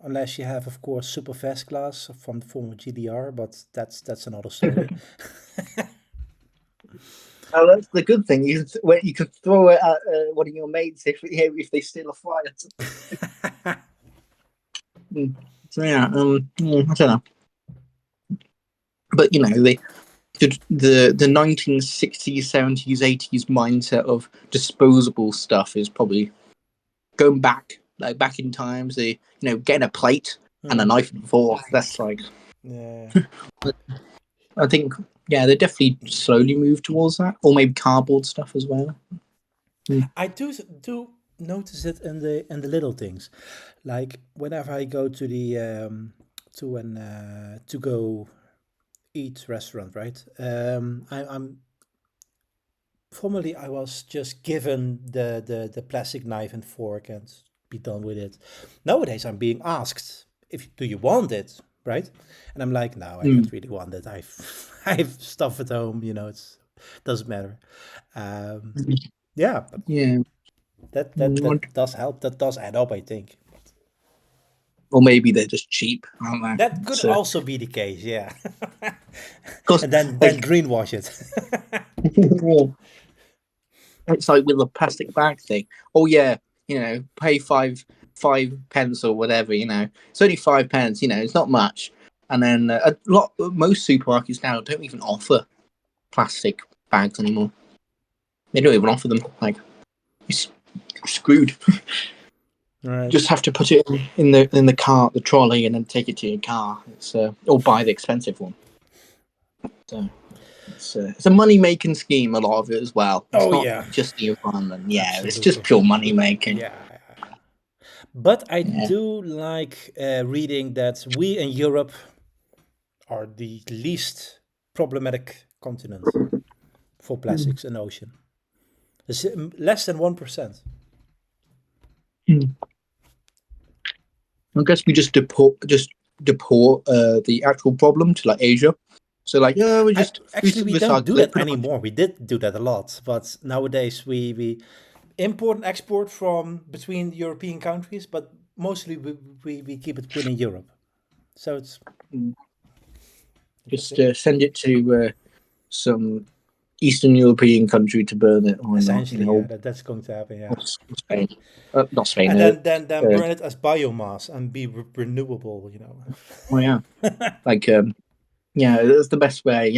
unless you have, of course, super fast glass from the former GDR, but that's another story. Oh, that's the good thing. You can throw it at one of your mates if they steal a fry. So yeah, I don't know, but the 1960s, 70s, 80s mindset of disposable stuff is probably going back, like back in times. Getting a plate and a knife and fork. That's like, Yeah. I think, yeah, they definitely slowly move towards that, or maybe cardboard stuff as well. I do notice it in the little things, like whenever I go to the to an to go eat restaurant, right? I'm formerly I was just given the plastic knife and fork and be done with it. Nowadays I'm being asked if do you want it, right? And I'm like, no, I don't really want it. I've stuff at home, it's doesn't matter. Um, yeah, but Yeah, that does help. That does add up, I think. or maybe they're just cheap, aren't That they? could So, also be the case, yeah. because And then like greenwash it. it's like with the plastic bag thing. Oh yeah, pay five pence or whatever. It's only 5 pence. It's not much. And then most supermarkets now don't even offer plastic bags anymore. They don't even offer them. Like, you're screwed. Right. Just have to put it in the car, the trolley, and then take it to your car. It's or buy the expensive one. So it's a money making scheme. A lot of it as well. It's Oh not yeah, just the environment. Yeah, it's just absolutely. pure money making. Yeah. But I Yeah. do like reading that we in Europe are the least problematic continent for plastics in the ocean. It's less than 1%. I guess we just deport the actual problem to like Asia. So like, yeah, we just We don't do recycle it. that anymore. We did do that a lot, but nowadays we import and export from between European countries, but mostly we keep it within Europe. So it's Just send it to some Eastern European country to burn it, or not? essentially, yeah, that's going to happen, yeah. Or Spain, not Spain. And then burn it as biomass and be renewable, Oh yeah, like yeah, that's the best way.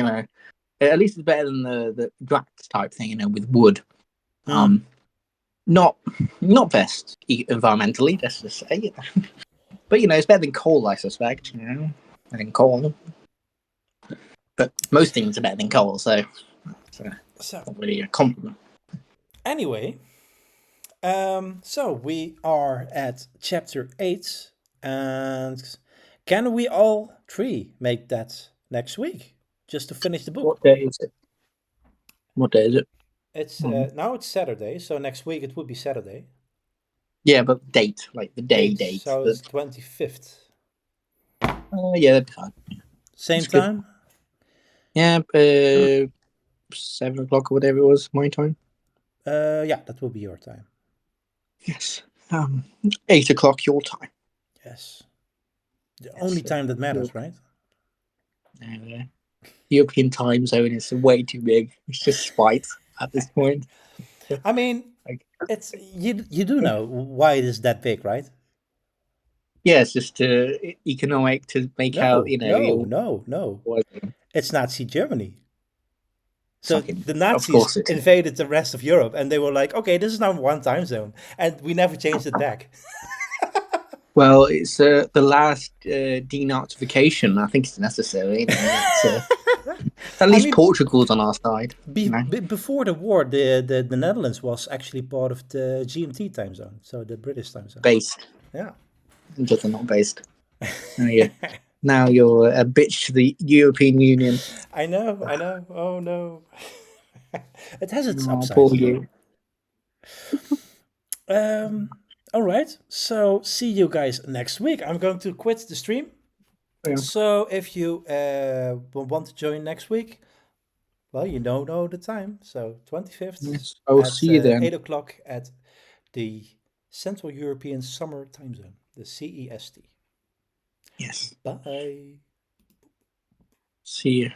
At least it's better than the Drax type thing. With wood. Not best environmentally, let's just say. But it's better than coal, I suspect. Better than coal. But most things are better than coal, so it's not really a compliment. Anyway, so we are at chapter 8, and can we all three make that next week just to finish the book? What day is it? It's now it's Saturday, so next week it would be Saturday. Yeah, but date, like the date. So it's 25th. Yeah, that'd be fine. Same time? Yeah, 7 o'clock or whatever it was, my time. Yeah, that will be your time. Yes. 8 o'clock your time. Yes. The only time that matters, right? European time zone is way too big. It's just spite at this point. I mean, it's you do know why it is that big, right? Yeah, it's just economic to make out, No. It's Nazi Germany. So the Of course Nazis invaded the rest of Europe, and they were like, "Okay, this is now one time zone," and we never changed it back. Well, it's the last denazification. I think it's necessary. At least Portugal's on our side. Before the war, the Netherlands was actually part of the GMT time zone, so the British time zone. Based. Yeah. Just not based. Oh, yeah. Now you're a bitch to the European Union. I know. Oh no. It has its upsides. Poor you. All right. So see you guys next week. I'm going to quit the stream. Yeah. So if you want to join next week, well, you know the time. So 25th. Yes, I will see you then. 8 o'clock at the Central European Summer Time Zone, the CEST. Yes. Bye. See you.